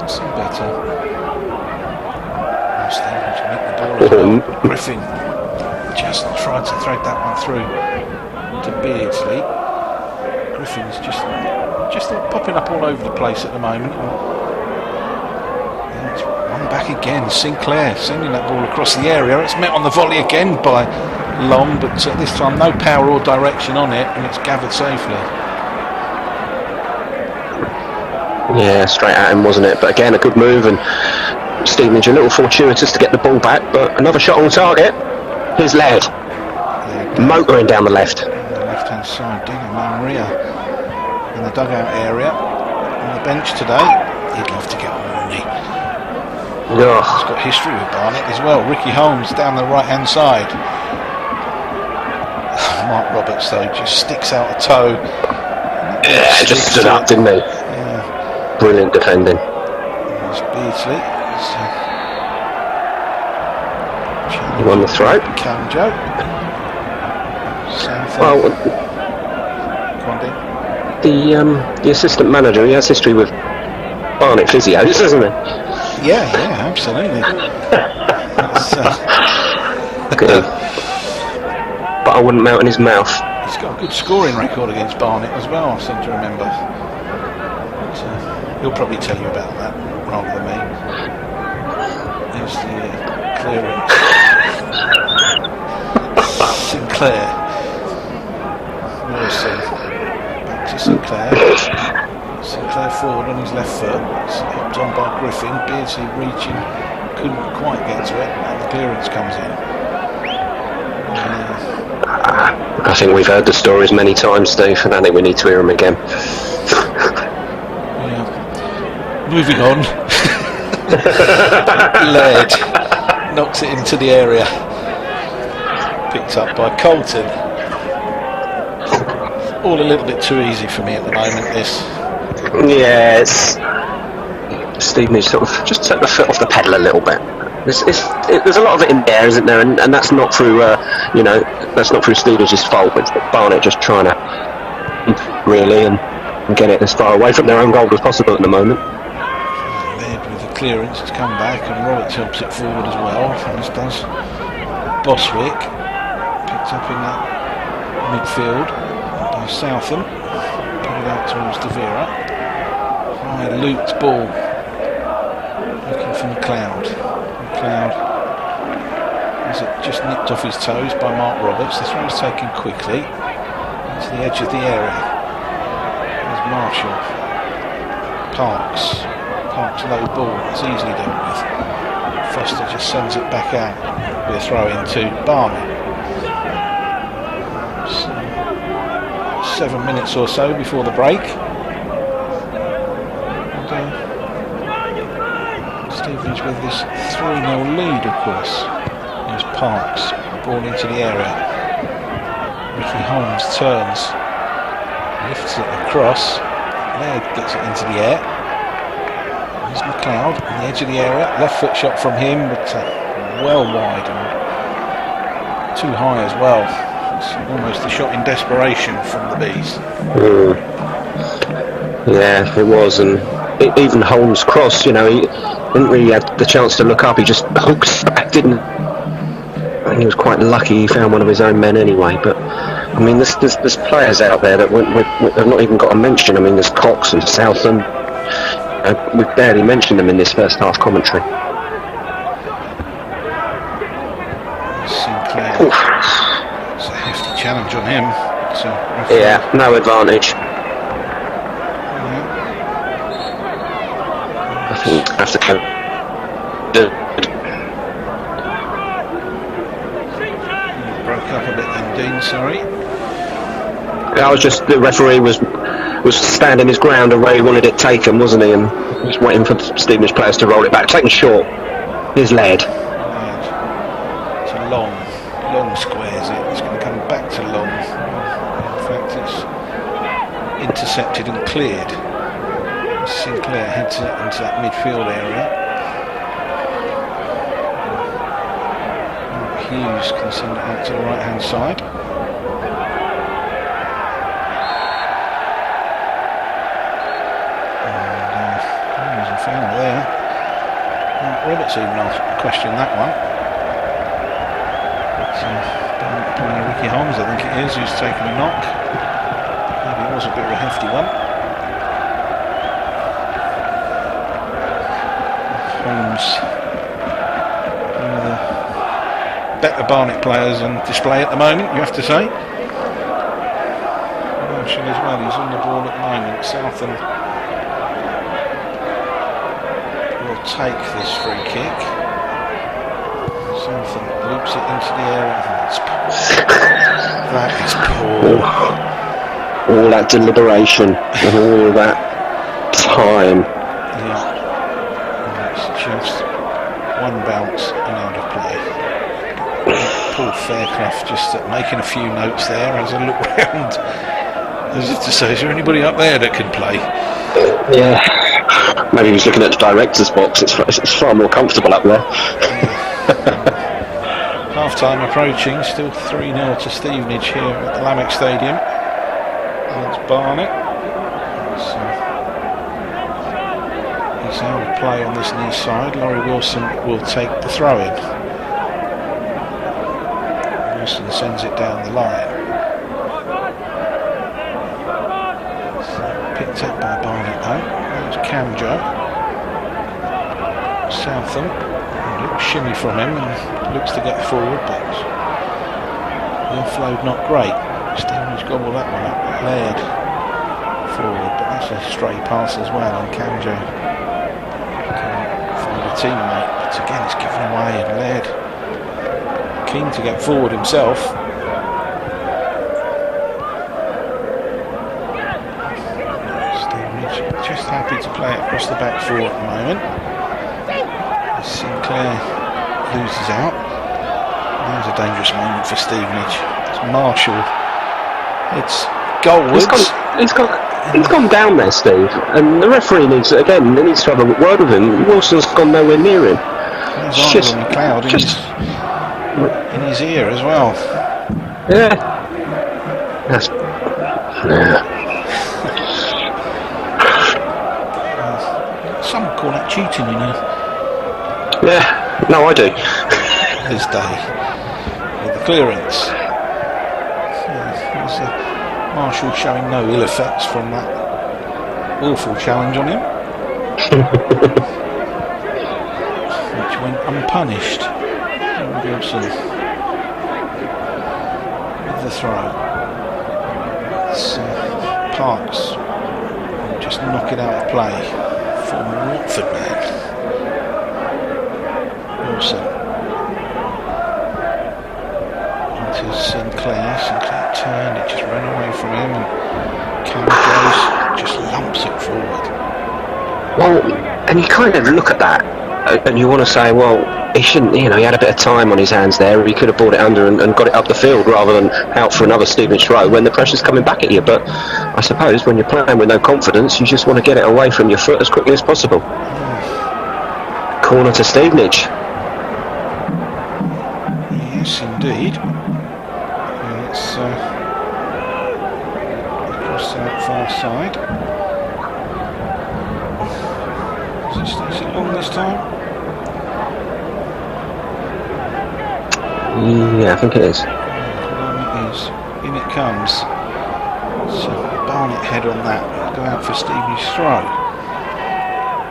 Some better. Stevenage make the ball as well. Griffin just tried to thread that one through to Beardsley. Griffin's just popping up all over the place at the moment. And it's one back again. Sinclair sending that ball across the area. It's met on the volley again by Long, but this time no power or direction on it, and it's gathered safely. Yeah, straight at him, wasn't it? But again, a good move, and Stevenage a little fortuitous to get the ball back, but another shot on target. Here's Laird, motoring down the left. On the left-hand side, Dino Maria in the dugout area. On the bench today, he'd love to get on, wouldn't he? He's got history with Barnet as well. Ricky Holmes down the right-hand side. Mark Roberts, though, just sticks out a toe. Yeah, just stood up, didn't he? Yeah. Brilliant defending. There's Beardsley. He won the throat. Canjo. Well, the assistant manager, he has history with Barnet physios, doesn't he? Yeah, absolutely. But I wouldn't melt in his mouth. He's got a good scoring record against Barnet as well, I seem to remember. But, he'll probably tell you about that rather than me. Here's the clearance. Sinclair. Wilson. Back to Sinclair. Sinclair forward on his left foot. It's hopped on by Griffin. Beardsley reaching, couldn't quite get to it, and the clearance comes in. I think we've heard the stories many times, Steve, and I think we need to hear them again. Yeah. Moving on. Laird knocks it into the area. Picked up by Colton. All a little bit too easy for me at the moment, this. Yes. Stevenage sort of just took the foot off the pedal a little bit. There's a lot of it in there, isn't there? And that's not through, that's not through Stevenage's fault. It's Barnet just trying to really and get it as far away from their own goal as possible at the moment. Laird with the clearance, it's come back, and Roberts helps it forward as well. And this does Boswick, picked up in that midfield by Southam, put it out towards De Vera. High looped ball, looking for McLeod. McLeod, is it just nipped off his toes by Mark Roberts. The throw's taken quickly into the edge of the area. There's Marshall. Parks low ball. It's easily dealt with. Foster just sends it back out. With a throw into Barnet. 7 minutes or so before the break. And Stevenage with this 3-0 lead, of course. Here's Parks, ball into the area. Ricky Holmes turns, lifts it across. Laird gets it into the air. There's McLeod on the edge of the area. Left foot shot from him, but well wide and too high as well. It's almost a shot in desperation from the Bees. Yeah, it was, and even Holmes' cross, you know, he didn't really have the chance to look up. He just hooked back, didn't. And he was quite lucky he found one of his own men anyway. But I mean, there's players out there that have not even got a mention. I mean, there's Cox and Southam. We've barely mentioned them in this first half commentary. Sinclair. Oof. It's a hefty challenge on him. Yeah, no advantage. I think I have to go. Broke up a bit then, Dean, sorry. The referee was standing his ground and Ray wanted it taken, wasn't he? And just waiting for Stevenage players to roll it back. Taken short. Here's Laird. It's a long squares it. It's going to come back to long. In fact, it's intercepted and cleared. Sinclair heads it into that midfield area. Hughes can send it out to the right hand side. Foul there. Roberts even questioned that one. But Ricky Holmes, I think it is, who's taken a knock. Maybe it was a bit of a hefty one. Holmes, one of the better Barnet players on display at the moment, you have to say. Marshall as well, he's on the ball at the moment. Southam take this free kick. Something loops it into the area. That is poor. All that deliberation and all that time. Yeah. And it's just one bounce and out of play. Paul Fairclough just making a few notes there as I look round. As if to say, is there anybody up there that can play? Yeah. Maybe he was looking at the director's box. It's far more comfortable up there. Half time approaching, still 3-0 to Stevenage here at the Lamex Stadium against Barnet. So he's out of play on this near side. Laurie Wilson will take the throw in. Wilson sends it down the line. Picked up by Barnet though. Camjo, Southam, a little shimmy from him and looks to get forward, but the offload not great. Stevenage gobbled that one up. Laird forward, but that's a stray pass as well, and Camjo can't find a teammate, but again it's given away, and Laird keen to get forward himself. Just happy to play it across the back four at the moment. Sinclair loses out. That was a dangerous moment for Stevenage. It's Marshall. It's goalwards. He's gone down there, Steve, and the referee needs to have a word with him. Wilson's gone nowhere near him. There's just McLeod in his ear as well. Yeah. Some call that cheating, you know. Yeah, no, I do. This day, with the clearance. Marshall showing no ill effects from that awful challenge on him, which went unpunished. Gibson the throw. It's Parks just knock it out of play. Former Watford man. Wilson. Into Sinclair. Sinclair turned, it just ran away from him, and Cam Jones just lumps it forward. Well, and you kind of look at that and you want to say, well, he shouldn't, he had a bit of time on his hands there. He could have brought it under and got it up the field rather than out for another Stevenage throw when the pressure's coming back at you. But I suppose when you're playing with no confidence, you just want to get it away from your foot as quickly as possible. Corner to Stevenage. Yes, indeed. And it's across that far side. Is it long this time? Yeah, I think it is. It is. In it comes. So Barnet head on that. Go out for Stevie's throw.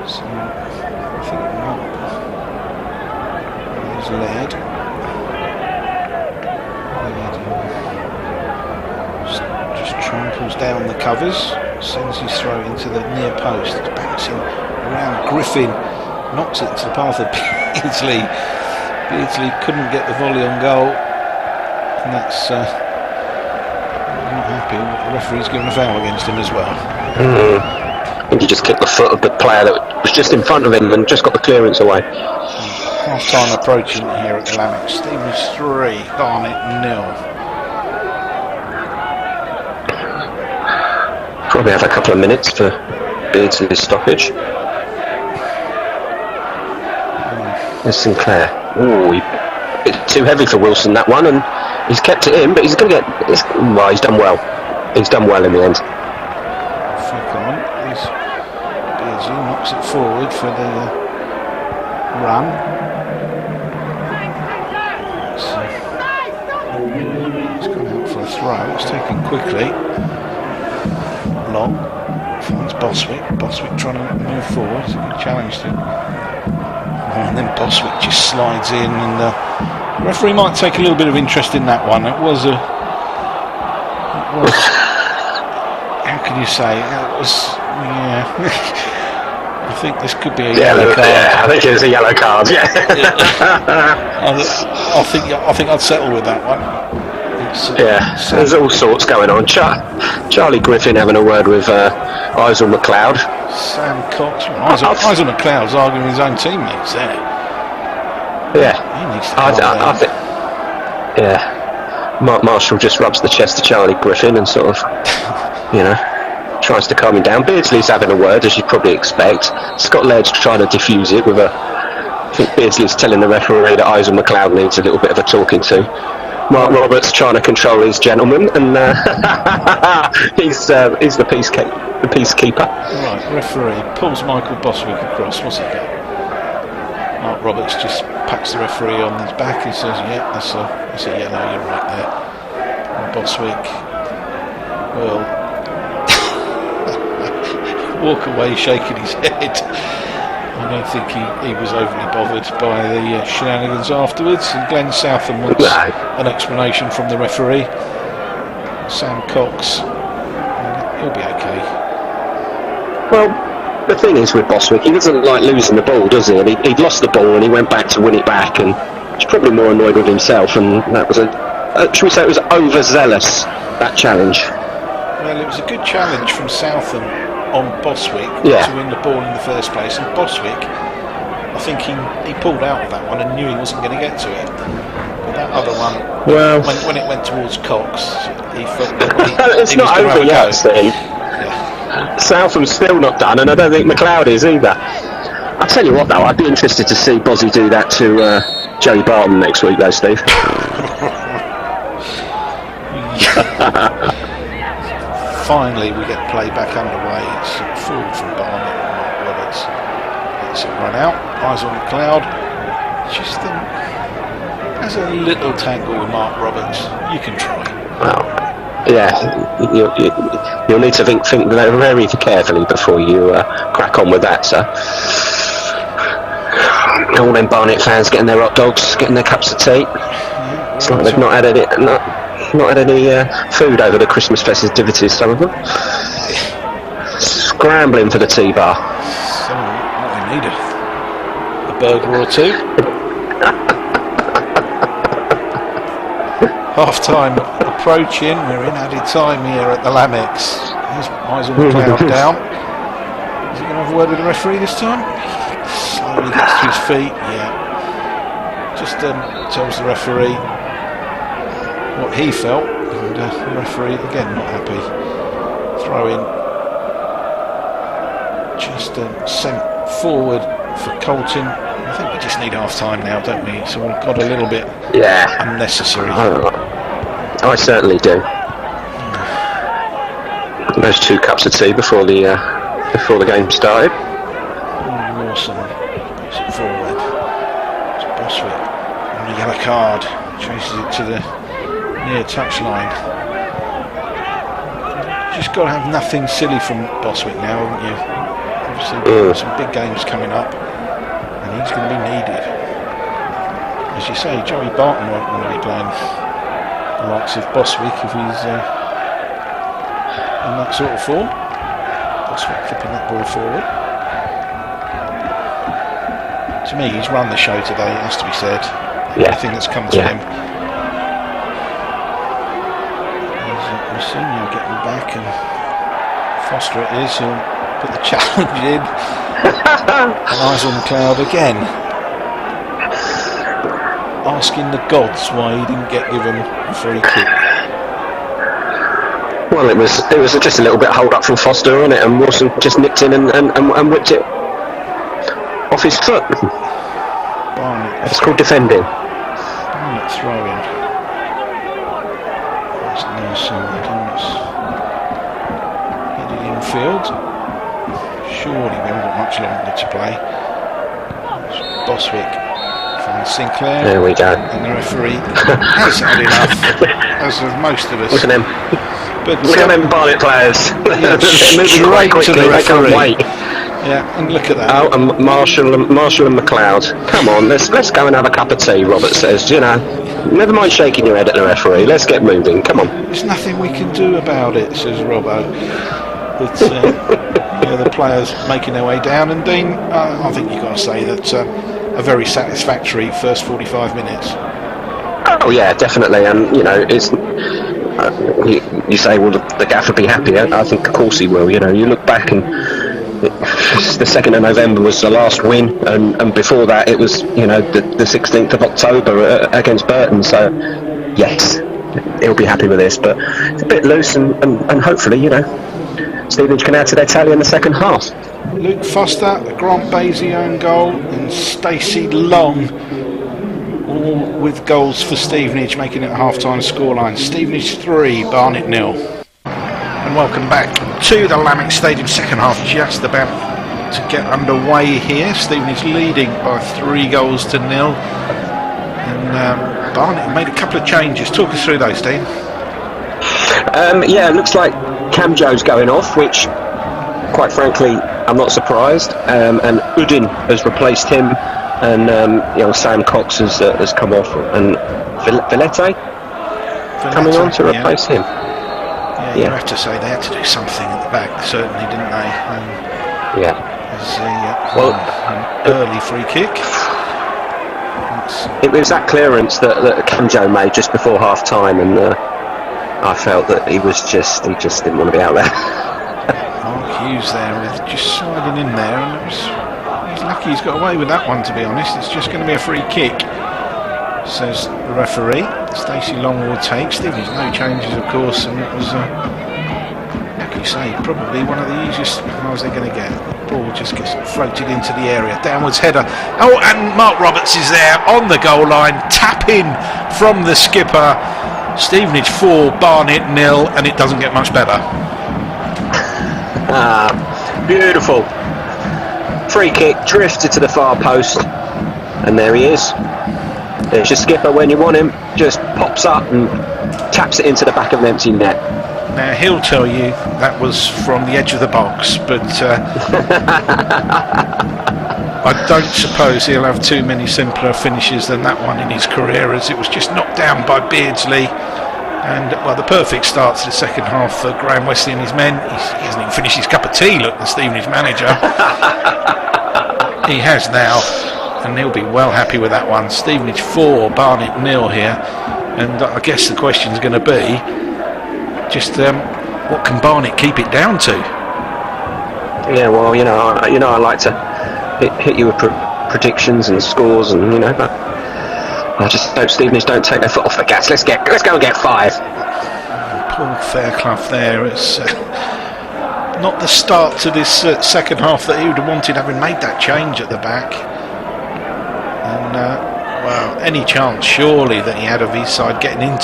So I think it might be. There's Laird. Just tramples down the covers. Sends his throw into the near post. It's bouncing around Griffin. Knocks it into the path of Beardsley. Beardsley couldn't get the volley on goal, and that's not happy. The referee's given a foul against him as well. I think he just kicked the foot of the player that was just in front of him and just got the clearance away. Half time approaching here at the Lamex. Stevenage 3, Barnet 0. Probably have a couple of minutes for Beardsley's stoppage. There's Sinclair. Oh, it's too heavy for Wilson, that one, and he's kept it in, but he's going to get. Well, he's done well. He's done well in the end. Flick on. Beardsley knocks it forward for the run. He's gone out for a throw. It's taken quickly. Long. Finds Boswick. Boswick trying to move forward. He challenged him. And then Boswick just slides in, and the referee might take a little bit of interest in that one. It was how can you say? It was, I think this could be a yellow card. Yeah, I think it was a yellow card. Yeah. I think I'd settle with that one. There's all sorts going on. Charlie Griffin having a word with Isel McLeod. Sam Cox. Isel McLeod's arguing with his own teammates there. Yeah. He needs to I think. Yeah. Mark Marshall just rubs the chest to Charlie Griffin and sort of, tries to calm him down. Beardsley's having a word, as you'd probably expect. Scott Laird's trying to diffuse it with I think Beardsley's telling the referee that Isel McLeod needs a little bit of a talking to. Mark Roberts trying to control his gentleman, and he's the peacekeeper. Right, referee pulls Michael Boswick across. What's he got? Mark Roberts just pats the referee on his back. He says, "Yeah, that's a yellow. You're right there." And Boswick will walk away, shaking his head. I don't think he was overly bothered by the shenanigans afterwards, and Glenn Southam wants an explanation from the referee. Sam Cox, he'll be okay. Well, the thing is with Boswick, he doesn't like losing the ball, does he? And he'd lost the ball and he went back to win it back, and he's probably more annoyed with himself, and that was should we say it was overzealous, that challenge. Well, it was a good challenge from Southam on Boswick to win the ball in the first place, and Boswick, I think he pulled out of that one and knew he wasn't going to get to it. But that other one, when it went towards Cox, he felt it's not over yet, Steve. Southam's still not done, and I don't think McLeod is either. I'll tell you what though, I'd be interested to see Bozzy do that to Joey Barton next week though, Steve. Finally we get play back underway. It's forward from Barnet and Mark Roberts. It's a run out. Eyes on McLeod. Just has a little tangle with Mark Roberts. You can try. Well, yeah, you'll need to think very carefully before you crack on with that, sir. All them Barnet fans getting their hot dogs, getting their cups of tea. It's like they've not had it. not had any food over the Christmas festivities, some of them. Scrambling for the T-bar. So, what they need a burger or two. Half time approaching. We're in added time here at the Lamex. His eyes on the cloud down. Is he going to have a word with the referee this time? Slowly gets to his feet. Yeah. Just tells the referee what he felt, and the referee again not happy. Throw in. Just sent forward for Colton. I think we just need half time now, don't we? So we've got a little bit unnecessary. I certainly do. Those 2 cups of tea before the game started. Lawson puts it forward. It's Boswick on a yellow card. Chases it to the near touchline. Just got to have nothing silly from Boswick now, haven't you? Obviously, some big games coming up, and he's going to be needed. As you say, Joey Barton won't want to be playing the likes of Boswick if he's in that sort of form. Boswick flipping that ball forward. To me, he's run the show today, it has to be said. Everything that's come to him. There's Mousinho getting back, and Foster it is, who'll put the challenge in. And eyes on the cloud again. Asking the gods why he didn't get given a free kick. Well, it was just a little bit hold up from Foster on it, and Wilson just nipped in and whipped it off his foot. Barnet. It's called defending. Barnet throwing. That's near side, and it's headed infield. Surely we haven't got much longer to play. It's Boswick finds Sinclair. There we go. And the referee has had enough, as of most of us. Look at them. But look at them Barnet players. They're moving quite quickly. To the they can't wait. Yeah, and look at that. Oh, and Marshall and McLeod. Come on, let's go and have a cup of tea. Robert says, never mind shaking your head at the referee. Let's get moving. Come on. There's nothing we can do about it, says Robbo. But the players making their way down, and Dean, I think you've got to say that a very satisfactory first 45 minutes. Oh yeah, definitely, and it's. You say, well, the gaffer will be happy. I think, of course, he will. You look back, and the 2nd of November was the last win, and before that, it was the 16th of October against Burton. So, yes, he'll be happy with this. But it's a bit loose, and hopefully, Stevenage can add to their tally in the second half. Luke Foster, a Grant Basie own goal, and Stacey Long, all with goals for Stevenage, making it a half-time scoreline. Stevenage 3, Barnet 0. And welcome back to the Lamex Stadium. Second half just about to get underway here. Stevenage leading by 3 goals to 0. And Barnet made a couple of changes. Talk us through those, Dean. It looks like Cam Joe's going off, which, quite frankly, I'm not surprised. And Udin has replaced him, and Sam Cox has come off, and Villette coming on to replace him. Yeah, you have to say they had to do something at the back, certainly, didn't they? As an early free kick. It was that clearance that Cam Joe made just before half time, and I felt that he just didn't want to be out there. Mark Hughes there with just sliding in there, and he's lucky he's got away with that one, to be honest. It's just going to be a free kick, says the referee. Stacey Long will take. Stevenage, no changes, of course, and it was, like you say, probably one of the easiest miles they're going to get. The ball just gets floated into the area. Downwards header. Oh, and Mark Roberts is there on the goal line. Tap in from the skipper. Stevenage 4, Barnet 0, and it doesn't get much better. Beautiful. Free kick, drifted to the far post, and there he is. There's your skipper when you want him, just pops up and taps it into the back of an empty net. Now he'll tell you that was from the edge of the box, but I don't suppose he'll have too many simpler finishes than that one in his career, as it was just knocked down by Beardsley And well, the perfect start to the second half for Graham Wesley and his men. He hasn't even finished his cup of tea, look, the Stevenage manager. He has now, and he'll be well happy with that one. Stevenage 4, Barnet 0 here. And I guess the question's going to be just what can Barnet keep it down to? Yeah, well, I like to hit you with predictions and scores, and but I just hope Stevenage don't take their foot off the gas. Let's go and get 5. Paul Fairclough there. It's not the start to this second half that he would have wanted, having made that change at the back. And well, any chance surely that he had of his side getting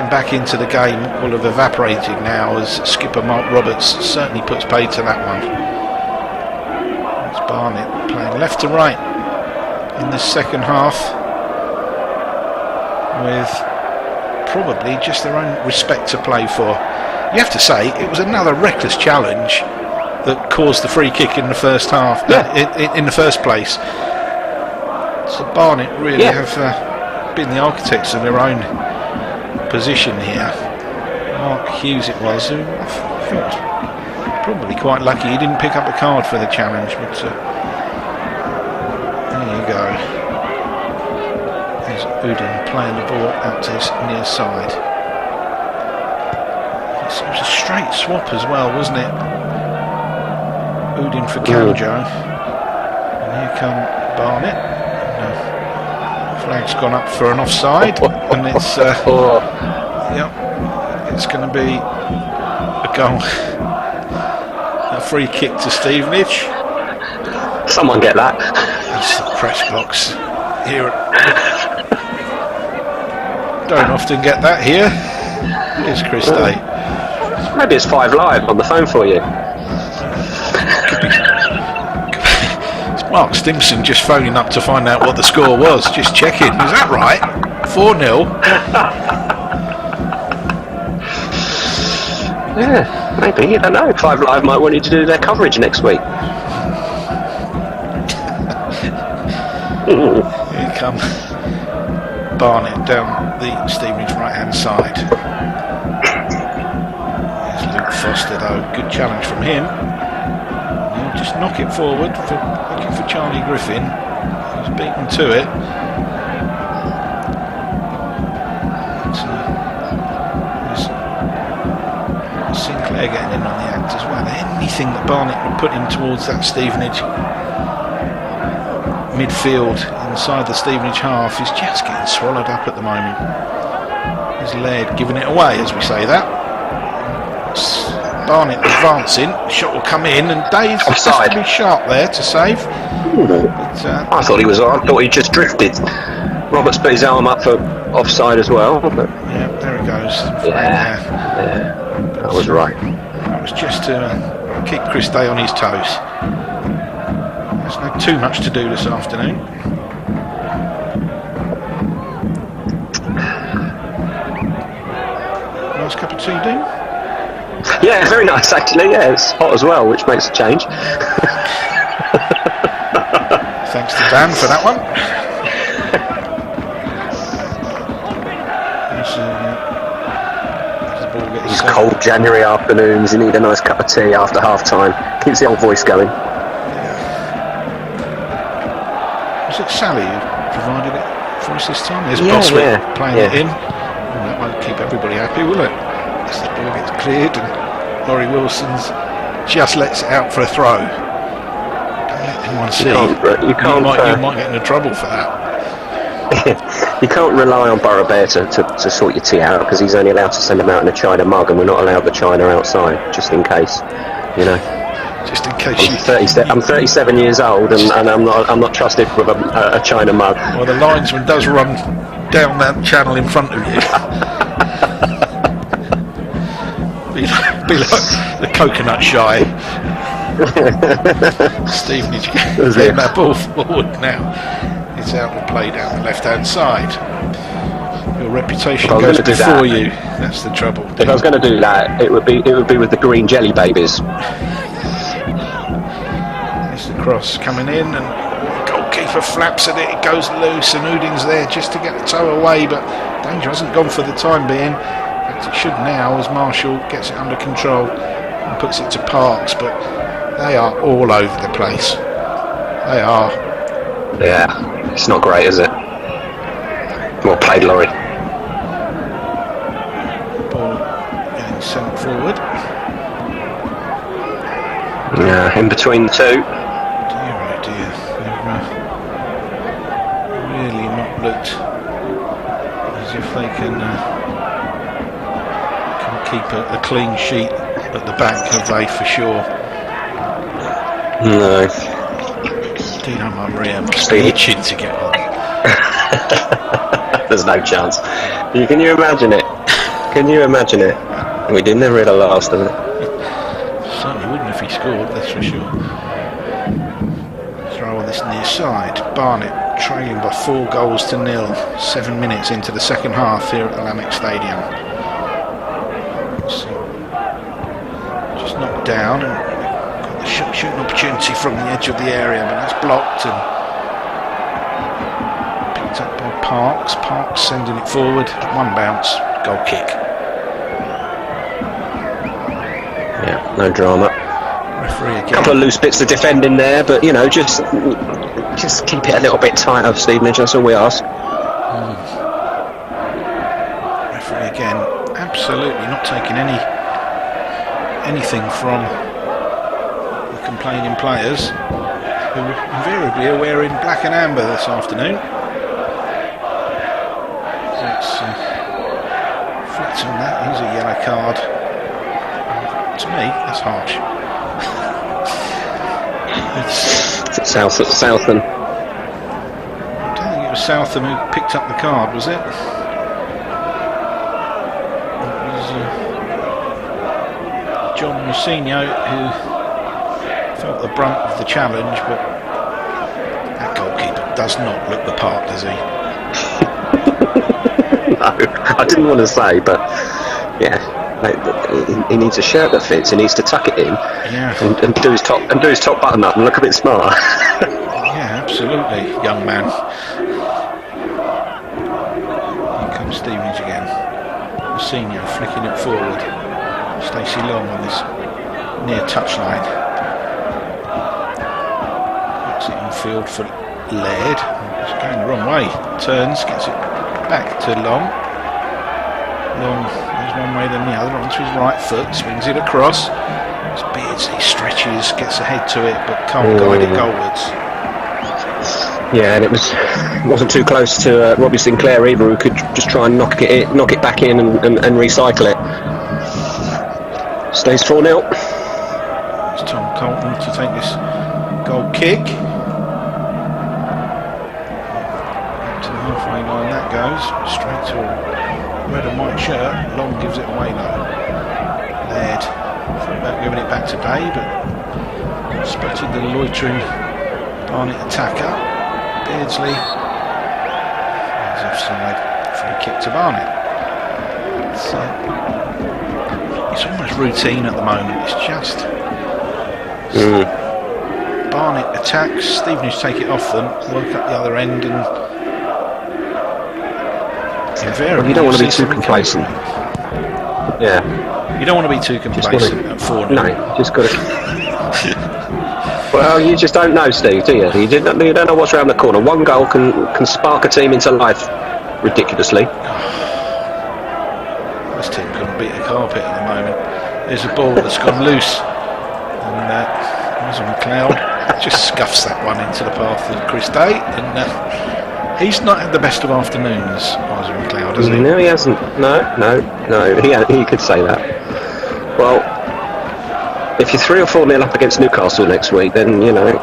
back into the game will have evaporated now, as skipper Mark Roberts certainly puts paid to that one. It's Barnet playing left to right in this second half, with probably just their own respect to play for. You have to say it was another reckless challenge that caused the free kick in the first half, in the first place. So Barnet really have been the architects of their own position here. Mark Hughes it was, who I think was probably quite lucky he didn't pick up a card for the challenge, but there you go. There's Udin playing the ball out to his near side. It was a straight swap as well, wasn't it? Udin for Kanjo. And here come Barnet. Flag's gone up for an offside, and it's it's going to be a goal, a free kick to Stevenage. Someone get that. That's the press box here. Don't often get that here. Here's Chris Day. Maybe it's 5 Live on the phone for you. Mark Stimson just phoning up to find out what the score was. Just checking. Is that right? 4-0. Yeah, maybe. You don't know. 5 Live might want you to do their coverage next week. Here come Barnet down the Stevenage right-hand side. There's Luke Foster, though. Good challenge from him. He'll just knock it forward, looking for Charlie Griffin. He's beaten to it. Sinclair getting in on the act as well. Anything that Barnet would put in towards that Stevenage midfield inside the Stevenage half is just getting swallowed up at the moment. There's Laird giving it away as we say that. Barnet advancing, shot will come in, and Dave has to be sharp there to save. But, I thought he just drifted. Roberts put his arm up for offside as well. But yeah, there it goes. Yeah, that was right. That was just to keep Chris Day on his toes. There's not too much to do this afternoon. Nice cup of tea, Dean? Yeah, very nice actually. Yeah, it's hot as well, which makes a change. Thanks to Dan for that one. These cold January afternoons, you need a nice cup of tea after half time. Keeps the old voice going. Was it Sally who provided it for us this time? There's Boswick playing it in. Well, that won't keep everybody happy, will it? As the ball gets cleared and Laurie Wilson's just lets it out for a throw. Don't let anyone see. You might get into trouble for that. You can't rely on Borough Bear to sort your tea out, because he's only allowed to send them out in a china mug, and we're not allowed the china outside, just in case. Just in case. I'm 37 years old, and I'm not trusted with a china mug. Well, the linesman does run down that channel in front of you. be like the coconut shy. Stevenage getting that ball forward now. It's out to play down the left-hand side. Your reputation goes before you. That's the trouble. If I was going to do that, it would be with the green jelly babies. There's the cross coming in, and goal kick. keeper flaps at it, it goes loose, and Uding's there just to get the toe away, but danger hasn't gone for the time being. In fact, it should now as Marshall gets it under control and puts it to Parks, but they are all over the place. They are. Yeah, it's not great, is it? Well played, Laurie. Ball getting sent forward. Yeah, in between the two. Dear oh dear, they've really not looked as if they can keep a clean sheet at the back, have they, for sure? No. Dino Maria must be itching to get on. There's no chance. Can you imagine it? Can you imagine it? We didn't ever hit a last of it. Certainly wouldn't if he scored, that's for sure. Throw on this near side. Barnet trailing by 4-0. 7 minutes into the second half here at the Lamex Stadium. So, just knocked down and got the shooting opportunity from the edge of the area, but that's blocked and picked up by Parks. Parks sending it forward. One bounce. Goal kick. Yeah, no drama. Referee again. A couple of loose bits of defending there, but you know, just keep it a little bit tighter, Stevenage. That's all we ask. Referee again, absolutely not taking anything from the complaining players, who invariably are wearing black and amber this afternoon. It's flat on that. Here's a yellow card. To me, that's harsh. Southern. I don't think it was Southern who picked up the card, was it? It was John Musinho who felt the brunt of the challenge, but that goalkeeper does not look the part, does he? No, I didn't want to say, but yeah. He needs a shirt that fits. He needs to tuck it in, and do his top button up and look a bit smarter. Yeah, absolutely, young man. Here comes Stevenage again. The senior flicking it forward. Stacey Long on this near touchline. Puts it in field for Laird. It's going the wrong way. Turns, gets it back to Long. Long goes one way then the other, onto his right foot, swings it across. It's Beardsley stretches, gets ahead to it, but can't guide it goalwards. Yeah, and it wasn't too close to Robbie Sinclair either, who could just try and knock it back in and recycle it. Stays 4-0. It's Tom Colton to take this goal kick. Up to the halfway line that goes, straight to a red and white shirt. Long gives it away though. Laird thought about giving it back to Bay, but spotted the loitering Barnet attacker. Beardsley is offside. Free kick to Barnet. It's almost routine at the moment. It's just Barnet attacks, Stevenage take it off them, work up the other end, and well, you don't want to be too complacent. Yeah. You don't want to be too complacent at 4-0. No, just got to. Well, you just don't know, Steve, do you? You don't know what's around the corner. One goal can spark a team into life ridiculously. This team couldn't beat a carpet at the moment. There's a ball that's gone loose, and Isaac McLeod just scuffs that one into the path of Chris Day, and he's not had the best of afternoons, Isaac McLeod, has he? No, he hasn't. No. He could say that. Well, if you're 3 or 4-0 up against Newcastle next week, then you know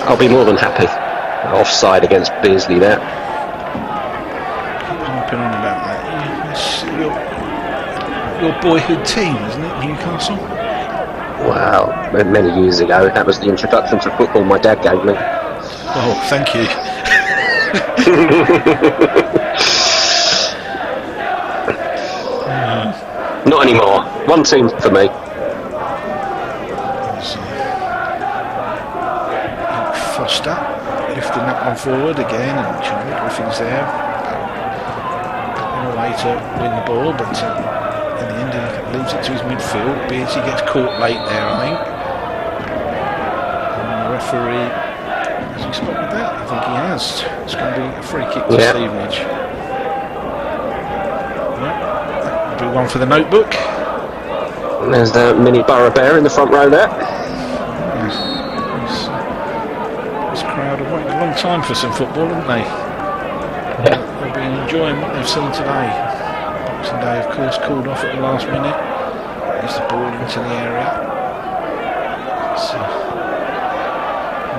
I'll be more than happy. Offside against Beardsley there. Keep harping on about that. It's your boyhood team, isn't it, Newcastle? Wow, many years ago. That was the introduction to football my dad gave me. Oh, thank you. Not anymore. One team for me. Foster lifting up one forward again, and Charlie Griffin's there. In a way to win the ball, but in the end he leaves it to his midfield. Beardsy gets caught late there, I think. And the referee, has he spotted that? I think he has. It's going to be a free kick to Stevenage. That'll be one for the notebook. And there's the mini Borough Bear in the front row there. This crowd have waited a long time for some football, haven't they? Yeah. They'll be enjoying what they've seen today. Boxing Day, of course, called off at the last minute. There's the ball into the area.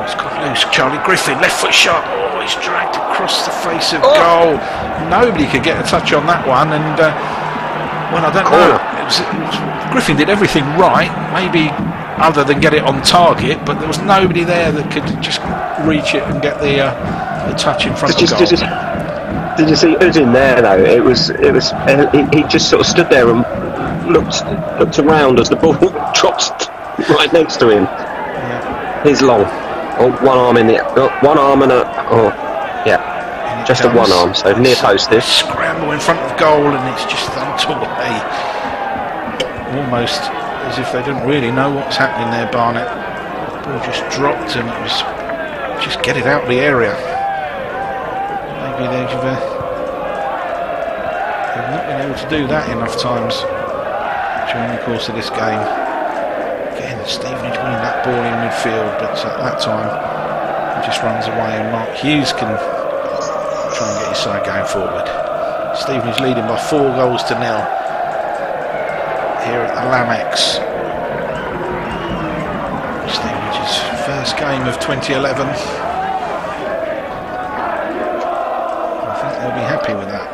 It's got loose. Charlie Griffin, left foot shot. Oh, he's dragged across the face of goal. Nobody could get a touch on that one, and well, I don't know. Griffin did everything right, maybe other than get it on target, but there was nobody there that could just reach it and get the touch in front of goal. Did you see Udin there though? It was he just sort of stood there and looked around as the ball dropped right next to him. Yeah. He's long. Oh, one arm and just a one arm, so near post this. Scramble in front of goal, and it's just thumped away. Almost as if they didn't really know what's happening there, Barnet. The ball just dropped, and it was just get it out of the area. Maybe they've not been able to do that enough times during the course of this game. Again, Stevenage winning that ball in midfield, but at that time he just runs away, and Mark Hughes can try and get his side going forward. Stevenage leading by 4 goals to 0 here at the Lamex. Stevenage's first game of 2011. I think they'll be happy with that.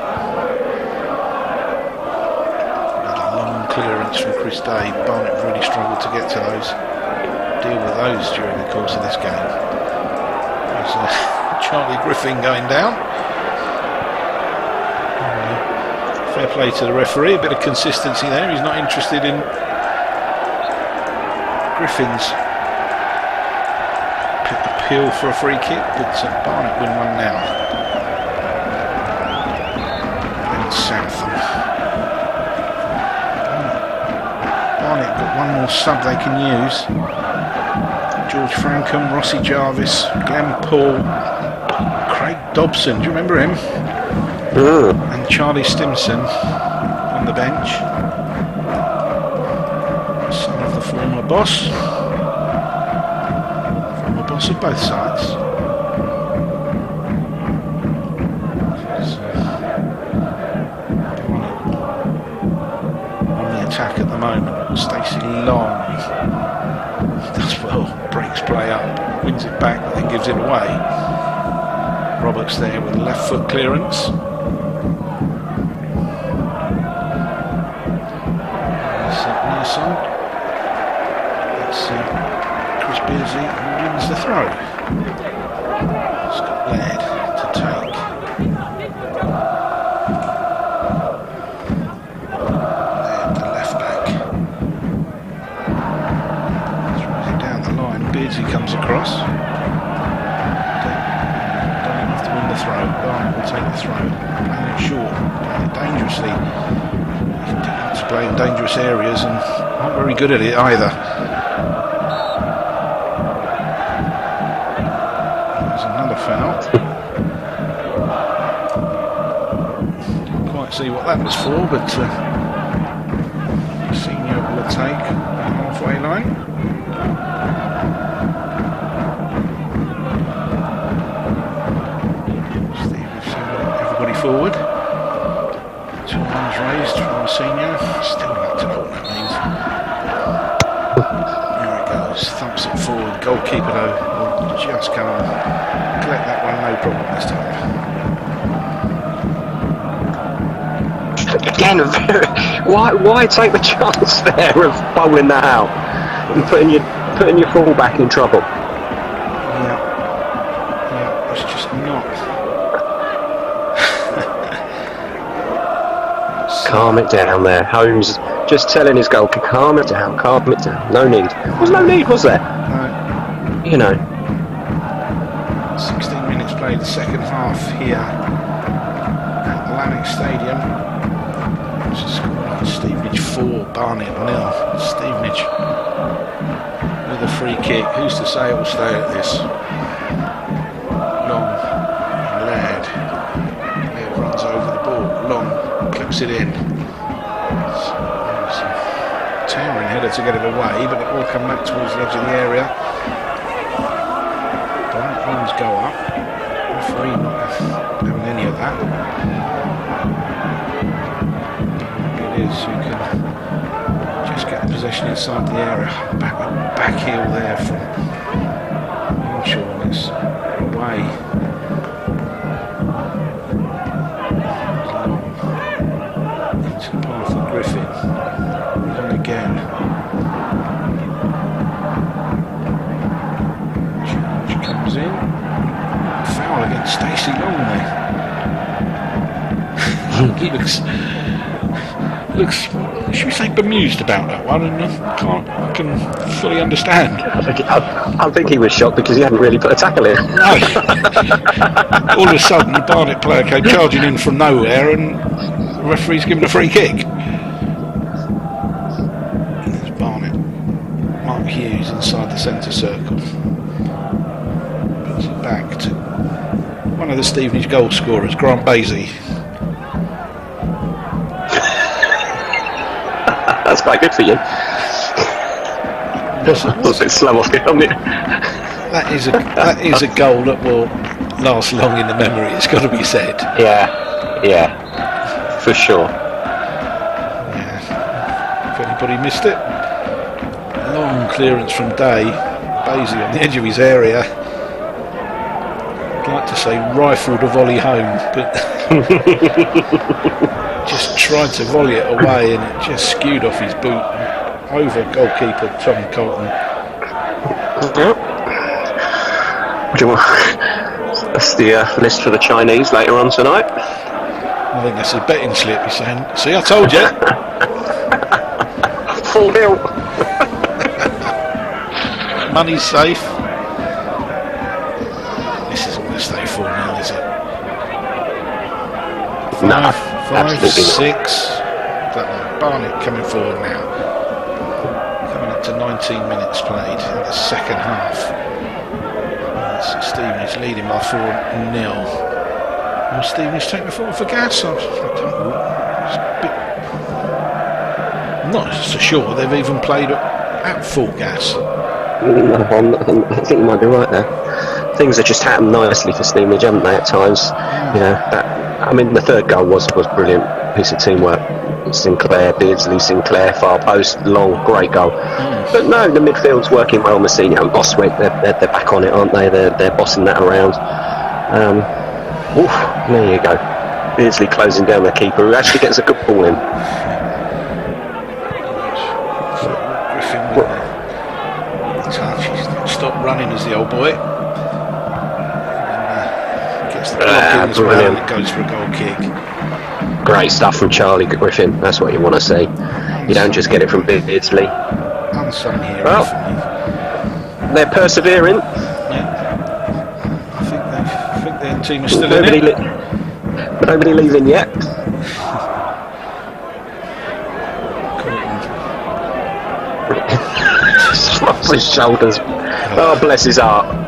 Another long clearance from Chris Day. Barnet really struggled to get to those, deal with those during the course of this game. There's Charlie Griffin going down. Fair play to the referee, a bit of consistency there. He's not interested in Griffin's appeal for a free kick, but Barnet win one now. And Southam. Barnet got one more sub they can use. George Frankham, Rossi Jarvis, Glenn Paul, Craig Dobson, do you remember him? And Charlie Stimson on the bench, son of the former boss of both sides. On the attack at the moment, Stacey Long does well, breaks play up, wins it back, but then gives it away. Roberts there with left foot clearance. It's Chris Beardsy who wins the throw. Scott Laird to take. Laird, the left back. Throws it down the line. Beardsy comes across. Don't have to win the throw. Barnet will take the throw. Playing it short, playing it dangerously. To play in dangerous areas and not very good at it either. There's another foul. Didn't quite see what that was for, but Senior will take the halfway line. Everybody forward. 2 arms raised from Senior. Still not to know what that means. There it goes. Thumps it forward. Goalkeeper though will just come and collect that one, no problem this time. Again, why take the chance there of bowling that out and putting your fullback in trouble? Yeah, it's just not. Calm it down there. Holmes just telling his goalkeeper, calm it down. No need. There was no need, was there? No. You know. 16 minutes played play the second half here at Lamex Stadium. It's a scoreline: Stevenage 4, Barnet 0. Stevenage with a free kick. Who's to say it will stay at this? Long, Laird runs over the ball. Long clips it in. Towering header to get it away, but it will come back towards the edge of the area. Barnet arms go up. Referee not having any of that. It is who can just get the possession inside the area. Back heel there from Marshall, and it's away. Long into the path of Griffin. Long again. Charge comes in. Foul against Stacey Long there. He looks, should we say, bemused about that one, and I can fully understand. I think he was shocked because he hadn't really put a tackle in. No. All of a sudden, the Barnet player came charging in from nowhere, and the referee's given a free kick. There's Barnet. Mark Hughes inside the centre circle. Puts it back to one of the Stevenage goal scorers, Grant Basie. That's quite good for you. Was a bit slow off it, wasn't it? That is a goal that will last long in the memory. It's got to be said. Yeah, for sure. Yeah. If anybody missed it, long clearance from Day, Basie on the edge of his area. I'd like to say rifled a volley home, but just tried to volley it away, and it just skewed off his boot over goalkeeper Tom Colton. Yep. Do you want? That's the list for the Chinese later on tonight. I think that's a betting slip. He's saying, "See, I told you." 4-0. Money's safe. This isn't going to stay 4-0, is it? No, 5, absolutely 6. Don't know. Barnet coming forward now. Coming up to 19 minutes played in the second half. Stevenage leading by 4-0. Will Stevenage take the forward for gas? I'm not so sure they've even played at full gas. I think you might be right there. Things have just happened nicely for Stevenage, haven't they, at times? You know, the third goal was brilliant. Piece of teamwork. Beardsley, Sinclair, far post, Long, great goal. But no, the midfield's working well. Messina and Boswick, they're back on it, aren't they? They're bossing that around. There you go. Beardsley closing down the keeper, who actually gets a good ball in. Griffin with the touch. He's not stopped running as the old boy. And gets the block in as well, and it goes for a goal kick. Great stuff from Charlie Griffin. That's what you want to see. You don't just get it from Beardsley. Unsung hero. Well, they're persevering. Yeah. I think their team is still in it. Nobody leaving yet. Off his shoulders. Oh, bless his heart.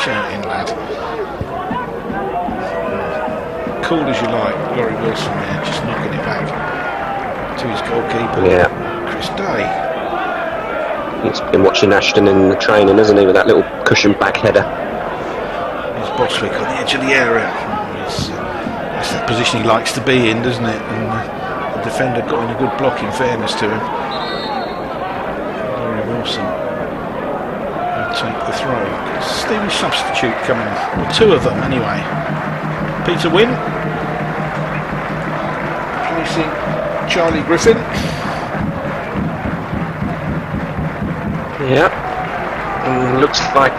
Shouting lad. Cool as you like, Laurie Wilson there, just knocking it back to his goalkeeper. Yeah. Chris Day. He's been watching Ashton in the training, hasn't he, with that little cushion back header. There's Boswick on the edge of the area. That's the position he likes to be in, doesn't it? And the defender got in a good block, in fairness to him. Laurie Wilson will take the throw. Stevens substitute coming, well, two of them anyway. Peter Wynn placing Charlie Griffin. Yeah. Looks like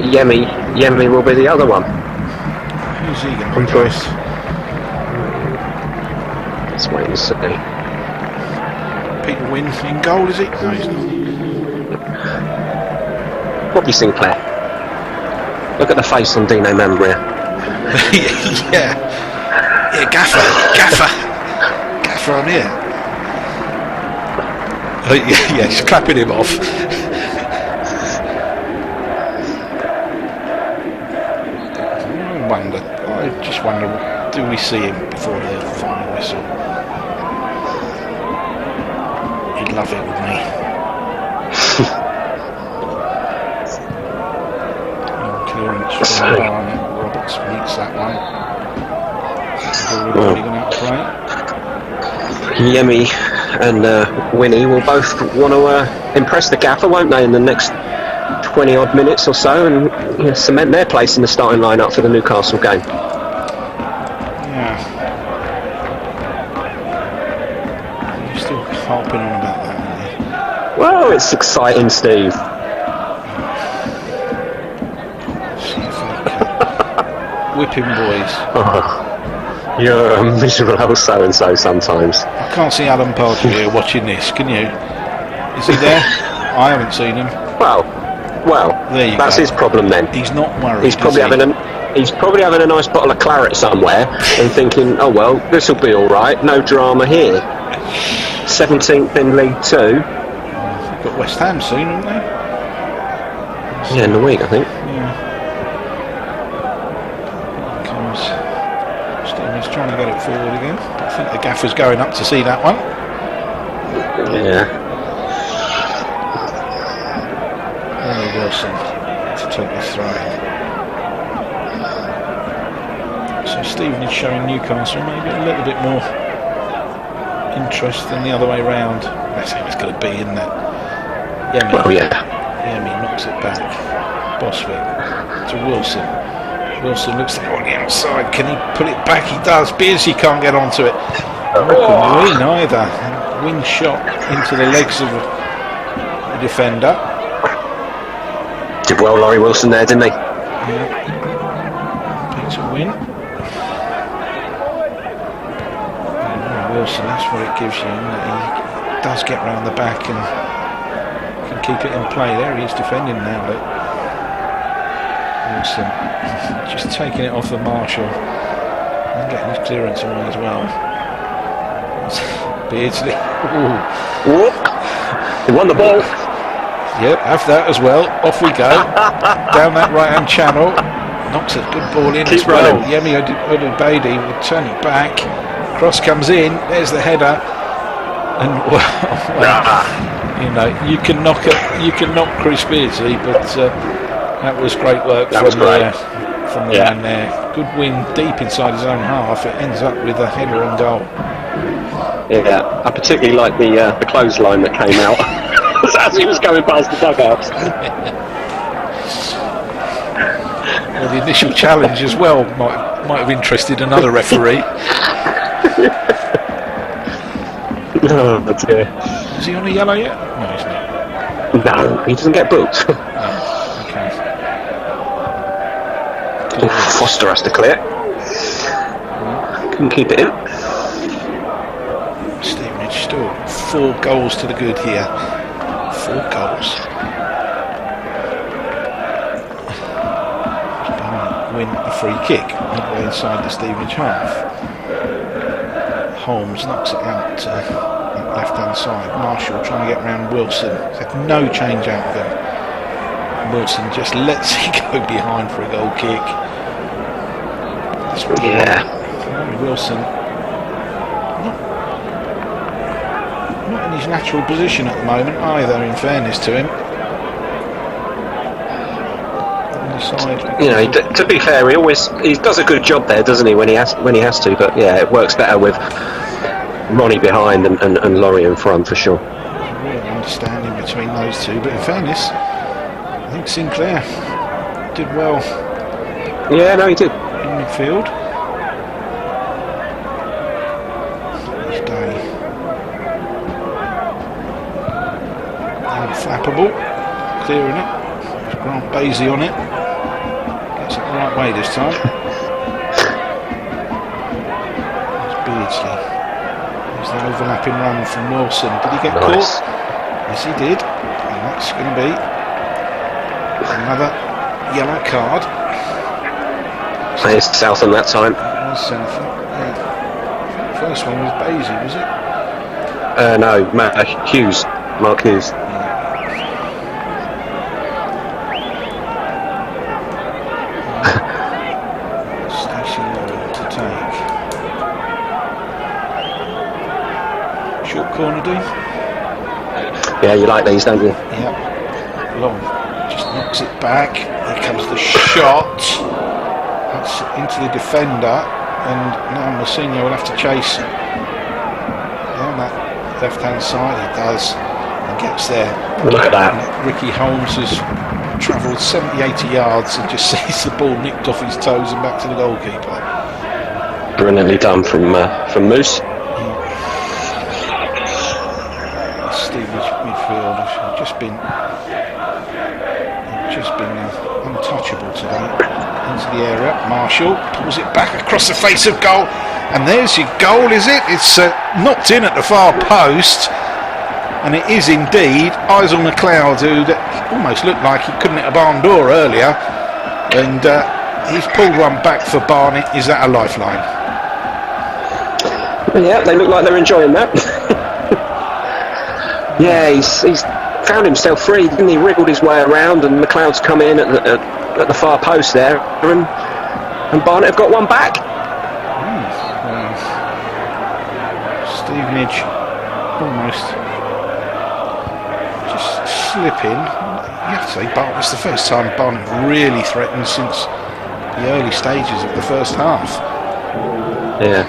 Yemi will be the other one. Who's he going to replace? Let's wait and see. Peter Wynn in goal, is he? No, he's not. Probably Sinclair. Look at the face on Dino Mambria. Yeah, Gaffer on here. Oh, yeah, she's clapping him off. I just wonder, do we see him before the final whistle? He'd love it, wouldn't he? Clearance from Barnet. Roberts meets that one. Already going out to play. Yemi and Winnie will both want to impress the gaffer, won't they, in the next 20 odd minutes or so, and cement their place in the starting lineup for the Newcastle game. Yeah. You're still harping on about that, aren't you? Well, it's exciting, Steve. Whipping boys. Oh, you're a miserable so-and-so sometimes. I can't see Alan Pardew here watching this, can you? Is he there? I haven't seen him. Well, there you that's go. his problem then. He's not worried. He's probably having a nice bottle of claret somewhere and thinking, oh well, this will be all right. No drama here. 17th in League Two. Got West Ham soon, haven't they? Yeah, in the week, I think. Yeah. Comes Stevenage trying to get it forward again. I think the gaffer's going up to see that one. Yeah. Wilson to take the throw. So Stevenage showing Newcastle maybe a little bit more interest than the other way round. That's how it's going to be, isn't it? Yemi. Well, yeah. Yemi knocks it back. Boswick to Wilson. Wilson looks to go on the outside. Can he put it back? He does. Beardsley can't get onto it. Win either. Win shot into the legs of the defender. Did well, Laurie Wilson there, didn't he? Yeah. Peter Wynn. Wilson, that's what it gives you, isn't it? He does get round the back and can keep it in play. There he is defending now, look. Wilson just taking it off the Marshall and getting his clearance away as well. Beardsley. He won the ball. Yep, have that as well. Off we go. Down that right-hand channel. Knocks a good ball in as well. Yemi Odubeidi will turn it back. Cross comes in. There's the header. And you can knock Chris Beardsley, but that was great work from the man there. Good win deep inside his own half. It ends up with a header and goal. Yeah, I particularly like the clothesline that came out as he was going past the dugouts. Well, the initial challenge as well might have interested another referee. Oh, that's good. Is he on a yellow yet? No, he's not. No, he doesn't get booked. Okay. Foster has to clear. Couldn't keep it in. Stevenage still 4 goals to the good here. 4 goals. Barnet win a free kick midway inside the Stevenage half. Holmes knocks it out to the left hand side. Marshall trying to get round Wilson. He's had no change out of him. Wilson just lets it go behind for a goal kick. Yeah. Wilson not in his natural position at the moment either, in fairness to him. On the side, to be fair, he does a good job there, doesn't he, when he has to, but yeah, it works better with Ronnie behind and Laurie in front for sure. Real understanding between those two, but in fairness, I think Sinclair did well. Yeah, no, he did. In midfield. Flappable, clearing it. Grant Basie on it. Gets it the right way this time. There's Beardsley. There's There's an overlapping run from Wilson. Did he get caught? Yes, he did. And that's going to be another yellow card. It's Southam that time. It was Southam. Yeah. First one was Basie, was it? No, Hughes. Mark Hughes. Stacey Lloyd to take. Short corner, Dean? Yeah, you like these, don't you? Yep. Long. Just knocks it back. Here comes the shot. That's into the defender. And now Mousinho will have to chase down that left-hand side. He does. And gets there. Look at that. And Ricky Holmes has travelled 70-80 yards and just sees the ball nicked off his toes and back to the goalkeeper. Brilliantly done from Moose. Stevenage midfield have just been untouchable today. Into the area, Marshall pulls it back across the face of goal, and there's your goal, is it? It's knocked in at the far post, and it is indeed Isle McLeod, who almost looked like he couldn't hit a barn door earlier, and he's pulled one back for Barnet. Is that a lifeline? Yeah, they look like they're enjoying that. Yeah, he's found himself free, didn't he? Wriggled his way around, and McLeod's come in at the far post there, and Barnet have got one back. Stevenage almost just slipping. You have to say, it's the first time Barnet really threatened since the early stages of the first half. Yeah.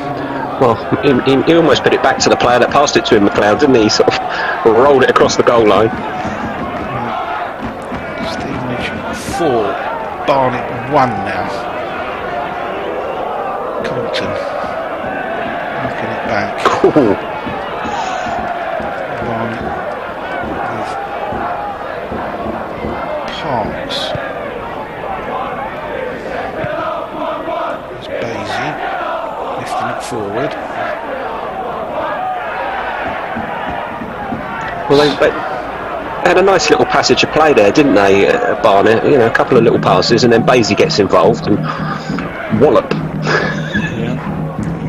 Well, he almost put it back to the player that passed it to him, McLeod, didn't he? He sort of rolled it across the goal line. Stevenage 4, Barnet 1 now. Compton knocking it back. Cool. Barnet with Parks. There's Basie lifting it forward. Well, they had a nice little passage of play there, didn't they, Barnet? You know, a couple of little passes, and then Basie gets involved and wallop. Yeah,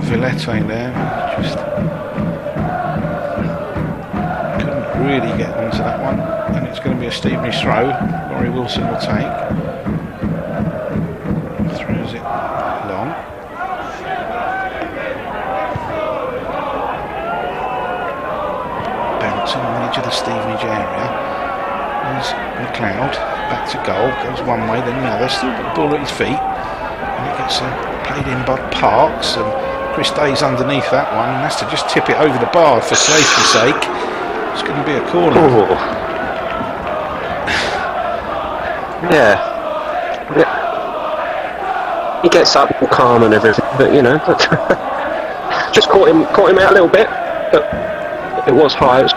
Villette there, just couldn't really get onto that one, and it's going to be a Stevenage throw. Laurie Wilson will take. Throws it long. Bouncing on the edge of the Stevenage area. There's McLeod, back to goal, goes one way then the other, still got the ball at his feet, and it gets played in by Parks, and Chris Day's underneath that one and has to just tip it over the bar for safety's sake. It's going to be a corner. Oh. Yeah. He gets up all calm and everything, but you know, just caught him out a little bit, but it was high. It was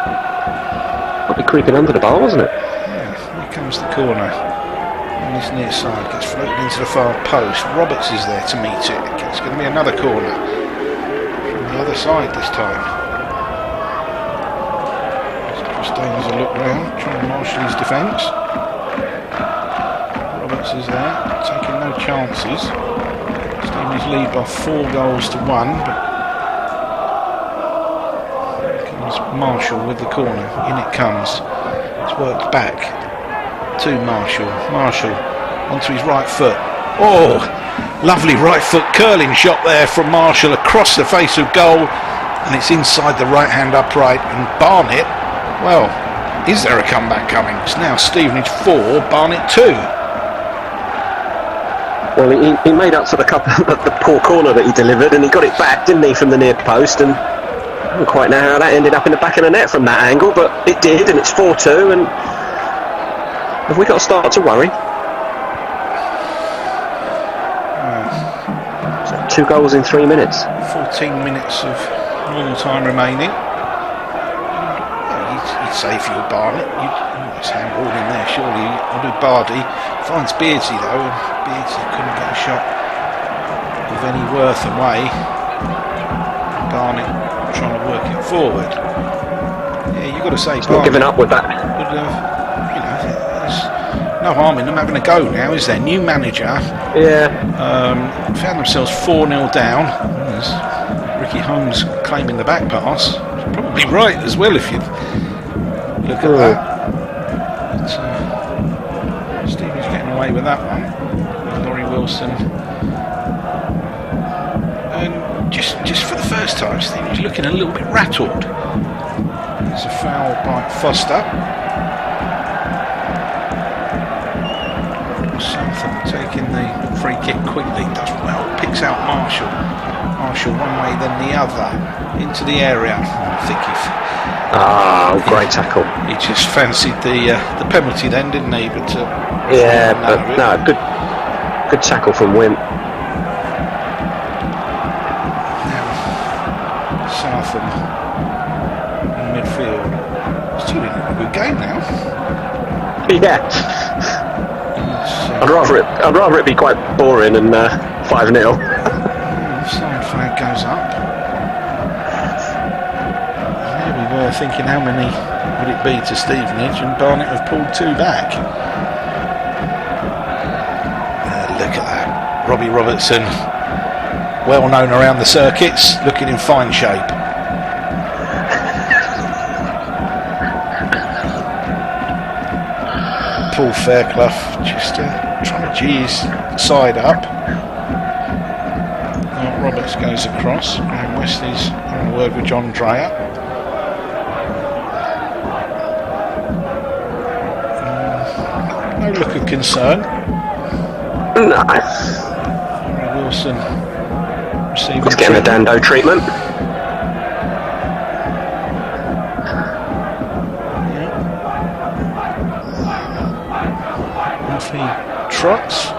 probably creeping under the bar, wasn't it? Yeah, here comes the corner on this near side, gets floated into the far post. Roberts is there to meet it. It's going to be another corner from the other side this time. Chris Day has a look round, trying to marshal his defence. Roberts is there, taking no chances. Stevenage lead by 4 goals to 1, but Marshall with the corner, in it comes. It's worked back to Marshall. Marshall onto his right foot. Oh, lovely right foot curling shot there from Marshall across the face of goal, and it's inside the right hand upright. And Barnet, well, is there a comeback coming? It's now Stevenage 4, Barnet 2. Well, he made up for the poor corner that he delivered, and he got it back, didn't he, from the near post, and I don't quite know how that ended up in the back of the net from that angle, but it did, and it's 4-2, and have we got to start to worry? So 2 goals in 3 minutes. 14 minutes of normal time remaining. You'd say if you were Barnet, it's handball in there, surely. Bardi finds Beardsley though, and Beardsley couldn't get a shot of any worth away. Barnet trying to work it forward. Yeah, you've got to say, Not giving up with that. But, there's no harm in them having a go now, is there? New manager. Yeah. Found themselves 4-0 down. There's Ricky Holmes claiming the back pass. Probably right as well if you look at that. But, Stevens getting away with that one. Laurie Wilson. And just for the first time, Stevens looking a little bit rattled. There's a foul by Foster. Southam taking the free kick quickly, does well, picks out Marshall. Marshall one way then the other into the area. I think great tackle. he just fancied the penalty then, didn't he? But yeah, but no, good tackle from Wimp. Now Southam in midfield. Still in a good game now. Yeah. I'd rather it be quite boring and 5-0. Side flag goes up. There we were thinking how many would it be to Stevenage, and Barnet have pulled 2 back. Look at that. Robbie Robertson, well known around the circuits, looking in fine shape. Paul Fairclough just trying to gee his side up. Now Roberts goes across. Graham Wesley's on a word with John Dreyer. No look of concern. No. Wilson receiving. He's getting a Dando treatment. Trots.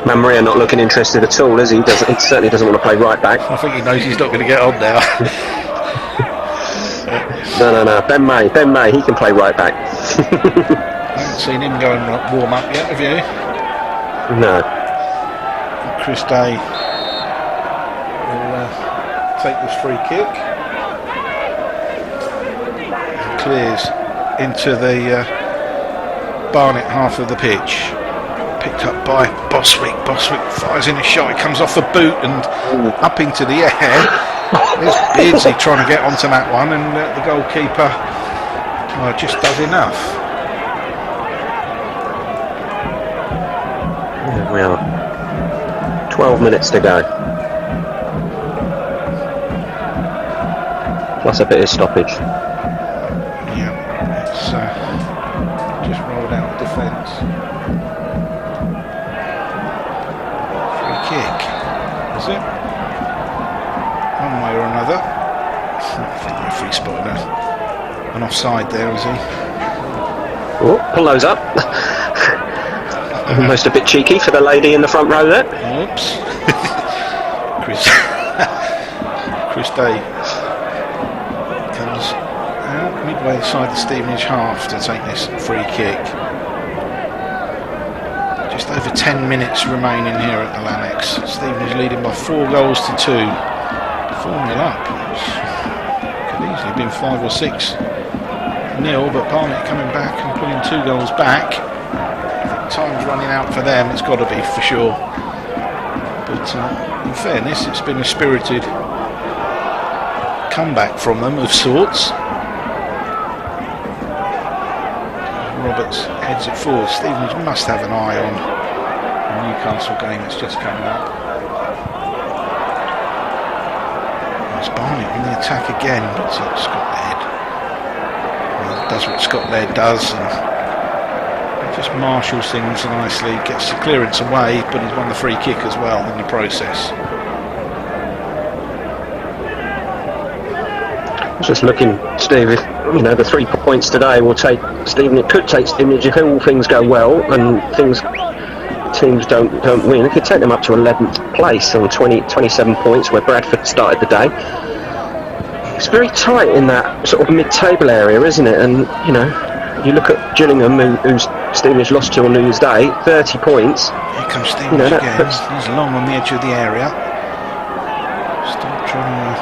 Maria not looking interested at all, is he? He certainly doesn't want to play right back. I think he knows he's not going to get on now. No. Ben May, he can play right back. Haven't seen him go and warm up yet, have you? No. Chris Day will take this free kick. He clears into the Barnet half of the pitch. Picked up by Boswick. Boswick fires in a shot. It comes off a boot and up into the air. There's Beardsley trying to get onto that one, and the goalkeeper just does enough. There we are. 12 minutes to go. Plus a bit of stoppage. Yeah, it's just rolled out defence. Free kick, is it? One way or another. I think the referee spotted an offside there, is he? Oh, pull those up. Almost a bit cheeky for the lady in the front row there. Oops. Chris Day comes out midway inside the Stevenage half to take this free kick. Just over 10 minutes remaining here at the Lamex. Stevenage leading by 4 goals to 2. 4-0 up. Could easily have been 5 or 6-0, but Barnet coming back and putting 2 goals back. Time's running out for them, it's got to be for sure. But in fairness, it's been a spirited comeback from them of sorts. Roberts heads it forward. Stevenage must have an eye on the Newcastle game that's just coming up. It's Barnet on the attack again, but Scott Laird does what Scott Laird does, and just marshals things nicely, gets the clearance away, but he's won the free kick as well in the process. Just looking, Steve, if the 3 points today will take Stevenage. It could take Stevenage if all things go well and teams don't win. It could take them up to 11th place on 27 points, where Bradford started the day. It's very tight in that sort of mid-table area, isn't it? And you look at Gillingham, who's Stevenage lost to on New Year's Day, 30 points. Here comes Stevenage again. He's long on the edge of the area. Still trying to...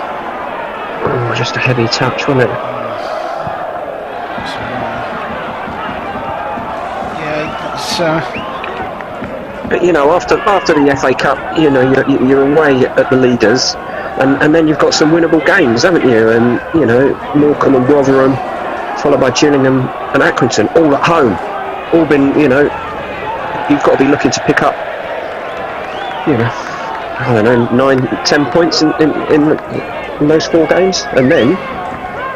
Oh, just a heavy touch, wasn't it? Yeah, it's... But, you know, after the FA Cup, you know, you're away at the leaders, and then you've got some winnable games, haven't you? And, you know, Morecambe and Rotherham, followed by Gillingham and Accrington, all at home. All been, you know, you've got to be looking to pick up, you know, I don't know, 9-10 points in those 4 games, and then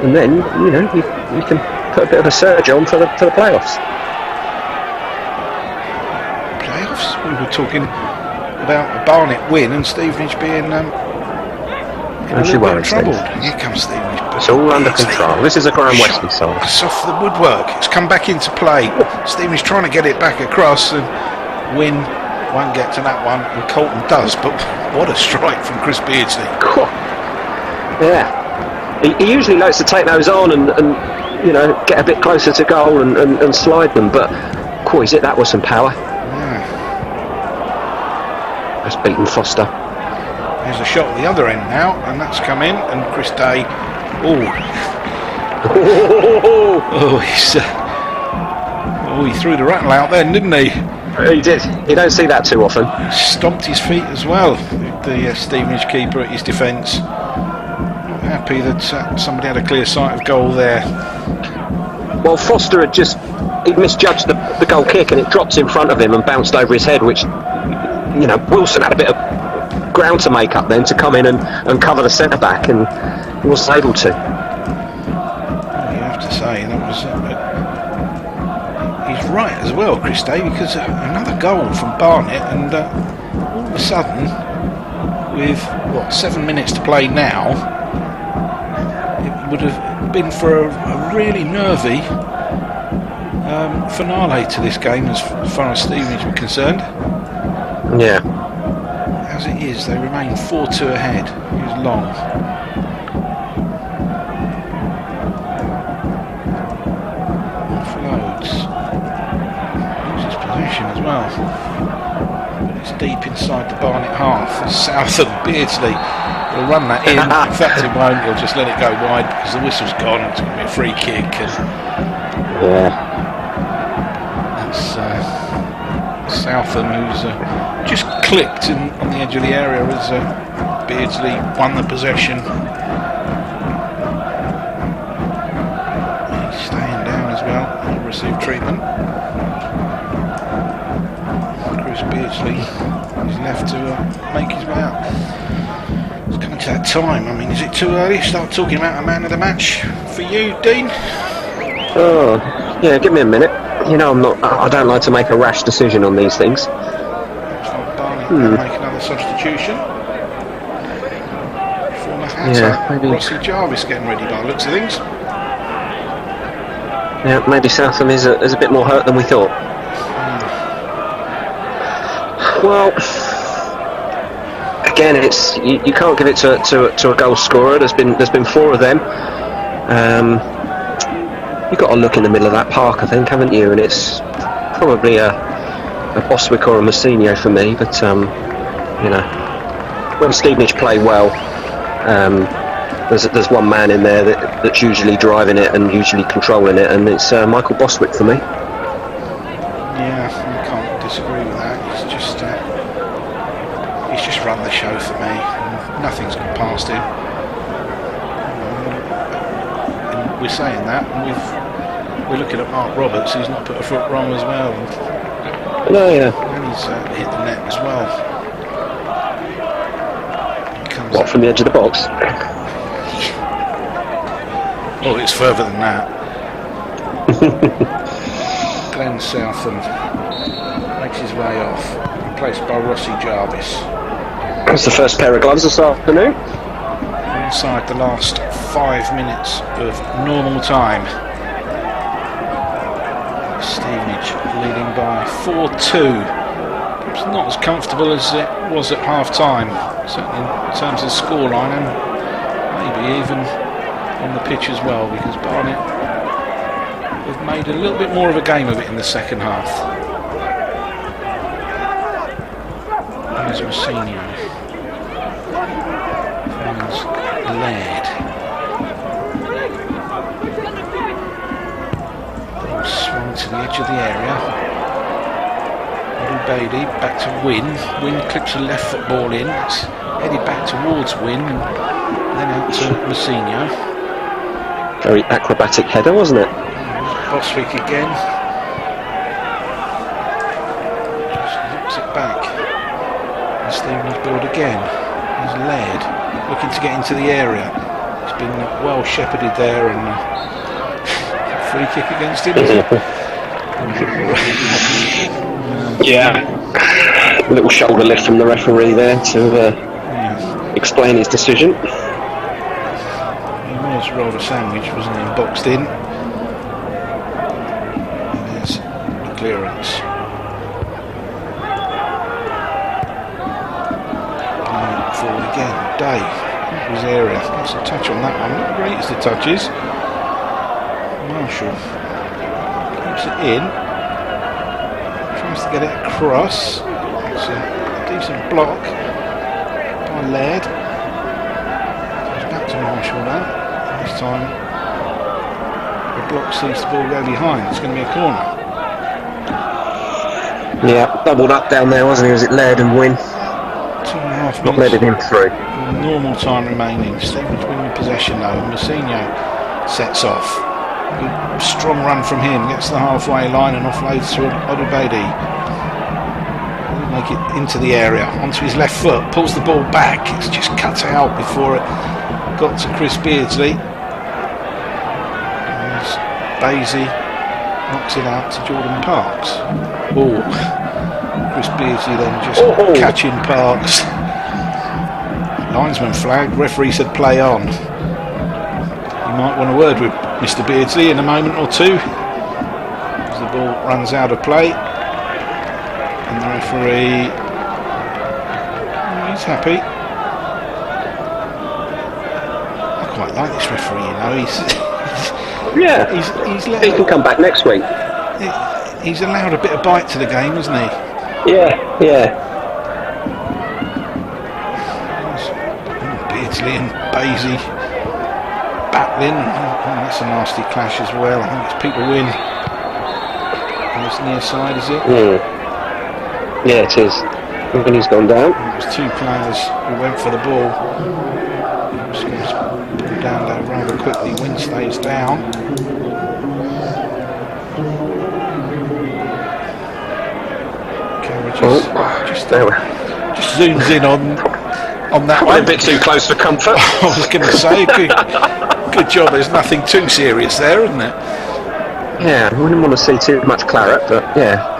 you know, you can put a bit of a surge on for the playoffs. Playoffs? We were talking about a Barnet win and Stevenage being in a little bit of trouble. Here comes Stevenage. It's all under control. This is a Graham Wesley side. It's off the woodwork. It's come back into play. Stevenage trying to get it back across, and Wynn won't get to that one, and Colton does. But what a strike from Chris Beardsley. Yeah. He usually likes to take those on and you know, get a bit closer to goal and slide them, but he's hit that with some power. Yeah. That's beaten Foster. There's a shot at the other end now, and that's come in, and Chris Day. He threw the rattle out then, didn't he? He did. You don't see that too often. Stomped his feet as well, the Stevenage keeper at his defence. Not happy that somebody had a clear sight of goal there. Well, Foster he'd misjudged the goal kick, and it dropped in front of him and bounced over his head, which, you know, Wilson had a bit of ground to make up then to come in and cover the centre back, and he wasn't able to. Well, you have to say that was he's right as well, Chris Day, because another goal from Barnet, and all of a sudden, with 7 minutes to play now, it would have been for a really nervy finale to this game as far as Stevenage were concerned. Yeah. As it is, they remain 4-2 ahead. It was long. Offloads. Loses possession as well. But it's deep inside the Barnet half. Southam, Beardsley will run that in. In fact, he won't. He'll just let it go wide because the whistle's gone. It's going to be a free kick. Yeah. That's Southam, who's just clipped on the edge of the area as Beardsley won the possession. He's staying down as well. He'll receive treatment. Chris Beardsley is left to make his way out. It's coming to that time. I mean, is it too early to start talking about a man of the match for you, Dean? Oh, yeah, give me a minute. You know, I don't like to make a rash decision on these things. Barney make another substitution. Former Hatter, Rossi Jarvis getting ready by the looks of things. Yeah, maybe Southam is a bit more hurt than we thought. Well, again, it's you can't give it to a goal scorer. There's been 4 of them. You've got to look in the middle of that park, I think, haven't you? And it's probably a Bostwick or a Mousinho for me, but you know, when Stevenage play well, there's one man in there that's usually driving it and usually controlling it, and it's Michael Bostwick for me. Yeah, I can't disagree with that. He's just run the show for me. Nothing's gone past him. And we're saying that, and we're looking at Mark Roberts, who's not put a foot wrong as well. No, yeah. And he's hit the net as well. What, from the edge of the box? Oh, it's further than that. Glenn Southam makes his way off, replaced by Rossi Jarvis. That's the first pair of gloves this afternoon. Inside the last 5 minutes of normal time. Stevenage leading by 4-2. Perhaps not as comfortable as it was at half time, certainly in terms of scoreline, and maybe even on the pitch as well, because Barnet have made a little bit more of a game of it in the second half. There's Mousinho. Finds Laird. Ball swung to the edge of the area. Beatty back to Wynn. Wynn clips a left foot ball in. It's headed back towards Wynn and then out to Messina. Very acrobatic header, wasn't it? Boswick again. Just knocks it back. And Stevenage build again. There's Laird looking to get into the area. He's been well shepherded there and free kick against him. Yeah. A little shoulder lift from the referee there to explain his decision. He was rolled a sandwich, wasn't he, and boxed in. And there's the clearance. Forward again. Day. His area. Gets a touch on that one. Not great as the touches. Marshall keeps it in. Tries to get it across. It's a decent block by Laird. Goes back to Marshall now. This time the block sees the ball go behind. It's going to be a corner. Yeah, doubled up down there, wasn't he? Was it Laird and Wynn? 2.5 Not minutes. letting him through. Normal time remaining. Stevenage winning possession though. Messina sets off. Good strong run from him. Gets to the halfway line and offloads to Odubadi. Make it into the area. Onto his left foot. Pulls the ball back. It's just cut out before it got to Chris Beardsley. And Basie knocks it out to Jordan Parks. Oh, Chris Beardsley then just catching Parks. Linesman flagged, referee said play on. You might want a word with Mr. Beardsley in a moment or two as the ball runs out of play. And the referee, he's happy. I quite like this referee, you know. He's he can come back next week. He's allowed a bit of bite to the game, hasn't he? Yeah. Beardsley and Basie battling. That's a nasty clash as well. I think it's Peter Wynn on this near side, is it? Yeah, it is. When he's gone down. There's two players who went for the ball. Just going to pull down there rather quickly. Wynn stays down. Camera just zooms in on that one. A bit too close for comfort. I was going to say, good job. There's nothing too serious there, isn't it? Yeah, I wouldn't want to see too much claret, but yeah.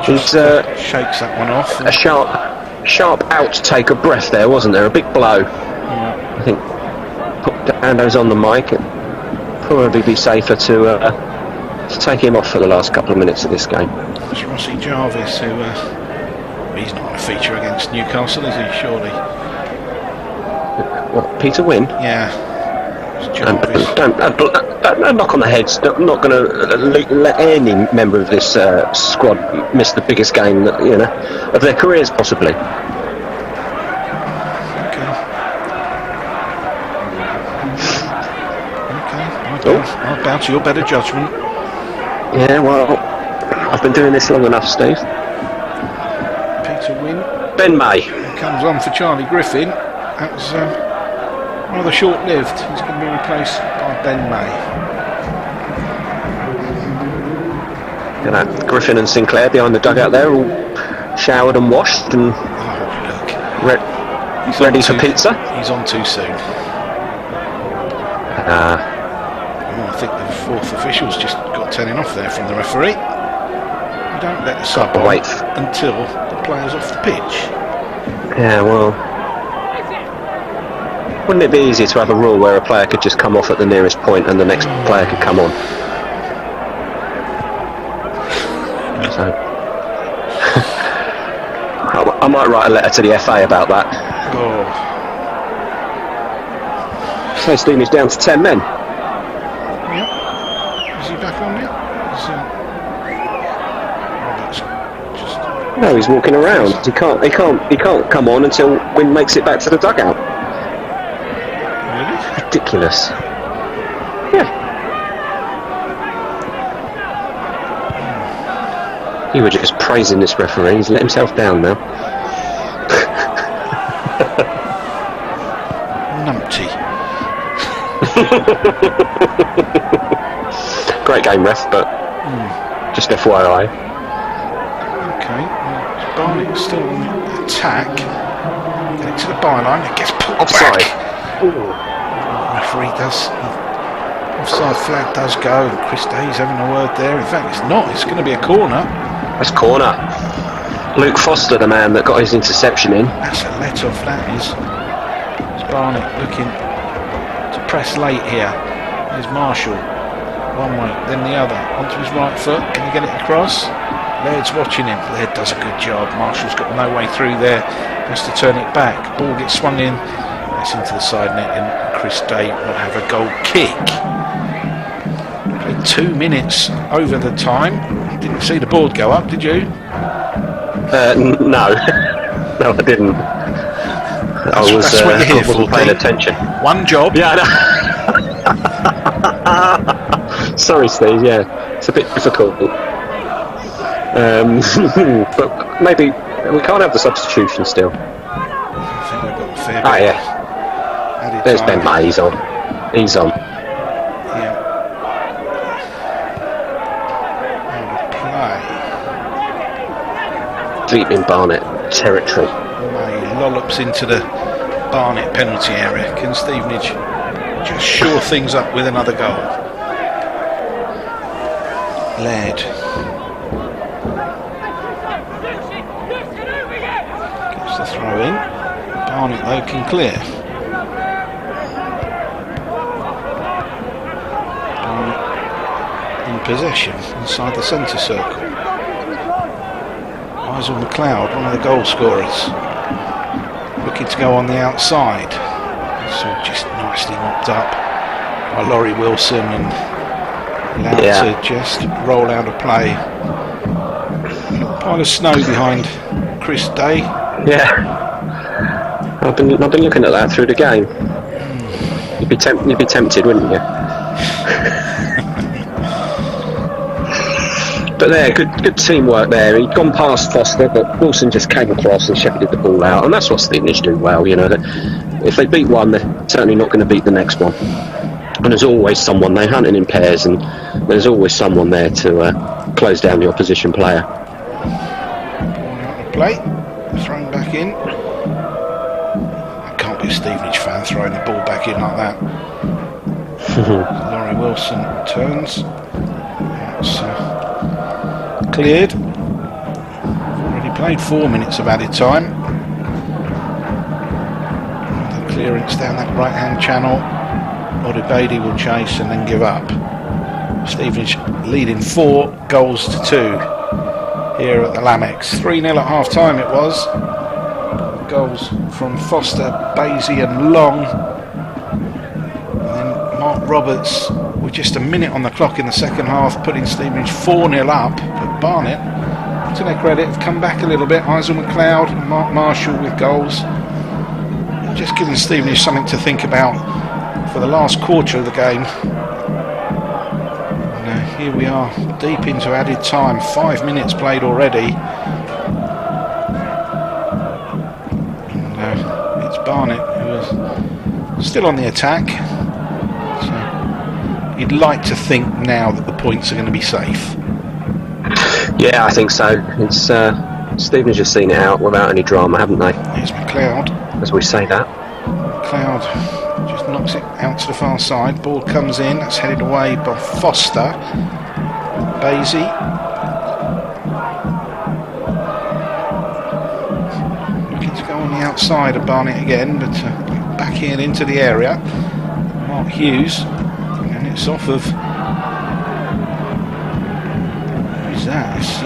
Just shakes that one off. A sharp outtake of breath there, wasn't there? A big blow. Yeah. I think put Ando's on the mic. It'd probably be safer to take him off for the last couple of minutes of this game. It's Rossi Jarvis who he's not going to feature against Newcastle, is he? Surely. What, Peter Wynn? Yeah. Don't knock on the heads. I'm not going to let any member of this squad miss the biggest game that, of their careers, possibly. Okay. I'll bow to your better judgment. Yeah, well, I've been doing this long enough, Steve. Peter Wynn. Ben May. Comes on for Charlie Griffin. That's rather short-lived. He's going to be replaced by Ben May. Griffin and Sinclair behind the dugout there, all showered and washed and ready for pizza. He's on too soon. I think the fourth official's just got telling off there from the referee. You don't let the sub on wait until the player's off the pitch. Yeah, well, wouldn't it be easier to have a rule where a player could just come off at the nearest point and the next player could come on? So, I might write a letter to the FA about that. So Stevenage down to 10 men. Yep. Is he back on yet? No, he's walking around. He can't come on until Wynn makes it back to the dugout. Really? ridiculous. Yeah. You were just praising this referee. He's let himself down now. Numpty. Great game, ref, but just FYI. Okay, Barnet still on the attack. Getting to the byline, it gets pulled Offside. back. Referee does. Offside flag does go. Chris Day's having a word there. In fact, it's not. It's going to be a corner. That's corner. Luke Foster, the man that got his interception in. That's a let off, that is. It's Barnet looking to press late here. There's Marshall. One way, then the other. Onto his right foot. Can he get it across? Laird's watching him. Laird does a good job. Marshall's got no way through there. Has to turn it back. Ball gets swung in. That's into the side net, and Chris Day will have a goal kick. Played 2 minutes over the time. Didn't see the board go up, did you? No. No, I didn't. That's what you're here for, wasn't paying attention. One job. Yeah, I know. Sorry, Steve, yeah. It's a bit difficult. But maybe we can't have the substitution still. I think we've got a fair Ah, bit. yeah. There's Ben May, he's on. He's on. Yeah. Play. Deep in Barnet territory. May lollops into the Barnet penalty area. Can Stevenage just shore things up with another goal? Laird. Gets the throw in. Barnet though can clear. Barnet in possession inside the centre circle. Isaac McLeod, one of the goal scorers, looking to go on the outside. It's all just nicely mopped up by Laurie Wilson and allowed to just roll out of play. A little pile of snow behind Chris Day. Yeah. I've been looking at that through the game. You'd be tempted, wouldn't you? But there, good teamwork there. He'd gone past Foster, but Wilson just came across and shepherded the ball out, and that's what Stevenage do well. You know, that if they beat one, they're certainly not going to beat the next one. And there's always someone. They hunt in pairs, and there's always someone there to close down the opposition player. Ball out of play, thrown back in. That can't be a Stevenage fan throwing the ball back in like that. Laurie Wilson turns. That's cleared. Already played 4 minutes of added time. The clearance down that right hand channel. Odubadi will chase and then give up. Stevenage leading 4 goals to 2 here at the Lamex. 3-0 at half time it was. Goals from Foster, Basie and Long. And then Mark Roberts with just a minute on the clock in the second half, putting Stevenage 4-0 up. But Barnet, to their credit, have come back a little bit. Isaac McLeod and Mark Marshall with goals. Just giving Stevenage something to think about for the last quarter of the game. And, here we are, deep into added time. 5 minutes played already. And, it's Barnet who is still on the attack. So you'd like to think now that the points are going to be safe. Yeah, I think so. It's Stevenage has seen it out without any drama, haven't they? Here's McLeod. As we say that. McLeod just knocks it out to the far side. Ball comes in. That's headed away by Foster. Basie. Looking to go on the outside of Barnet again, but back in into the area. Mark Hughes. And it's off of... Who's that? It's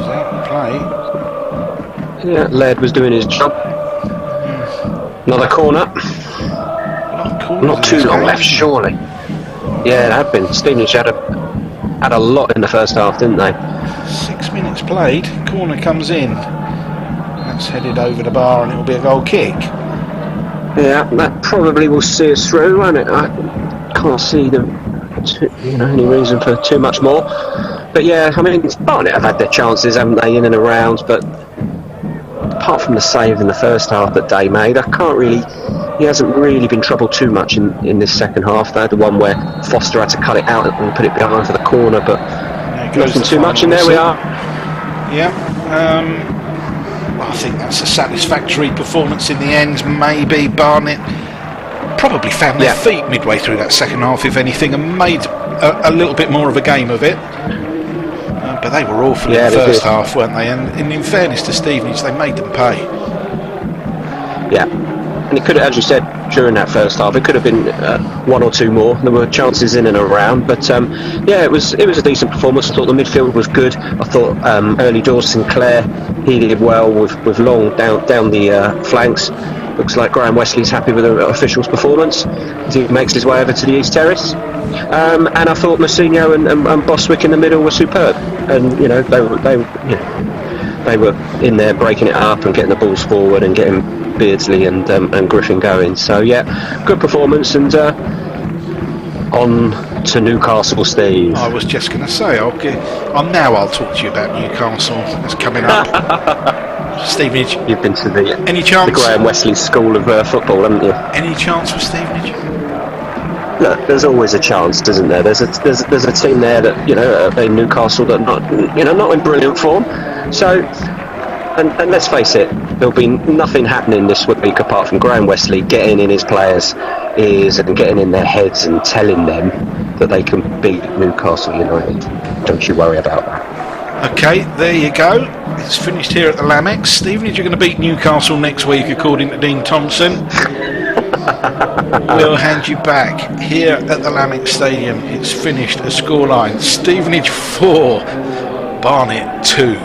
out of play. Yeah, Laird was doing his job. Another corner. Not too long left, surely. Yeah, it had been. Stevenage had a lot in the first half, didn't they? 6 minutes played. Corner comes in. That's headed over the bar, and it will be a goal kick. Yeah, that probably will see us through, won't it? I can't see any reason for too much more. But yeah, I mean, Barnet have had their chances, haven't they, in and around, but apart from the save in the first half that Day made, he hasn't really been troubled too much in this second half. They had the one where Foster had to cut it out and put it behind for the corner, but nothing too much, and there we are. Yeah, well, I think that's a satisfactory performance in the end. Maybe Barnet probably found their feet midway through that second half, if anything, and made a little bit more of a game of it. But they were awful in the first half, weren't they? And in fairness to Stevenage, they made them pay. Yeah, and it could have, as you said, during that first half, it could have been one or two more. There were chances in and around, but it was a decent performance. I thought the midfield was good. I thought early doors Sinclair, he did well with Long down the flanks. Looks like Graham Wesley's happy with the official's performance as he makes his way over to the East Terrace. And I thought Mousinho and Bostwick in the middle were superb. And they were in there breaking it up and getting the balls forward and getting Beardsley and Griffin going. So yeah, good performance, and on to Newcastle, Steve. I was just going to say, I'll talk to you about Newcastle. That's coming up. Stevenage. You've been to the chance? The Graham Wesley School of Football, haven't you? Any chance for Stevenage? Look, there's always a chance, isn't there? There's a team there that in Newcastle that not in brilliant form. So, and let's face it, there'll be nothing happening this week apart from Graham Wesley getting in his players' ears and getting in their heads and telling them that they can beat Newcastle United. Don't you worry about that. Okay, there you go. It's finished here at the Lamex. Stevenage are going to beat Newcastle next week, according to Dean Thompson. We'll hand you back here at the Lamex Stadium. It's finished a scoreline: Stevenage 4, Barnet 2.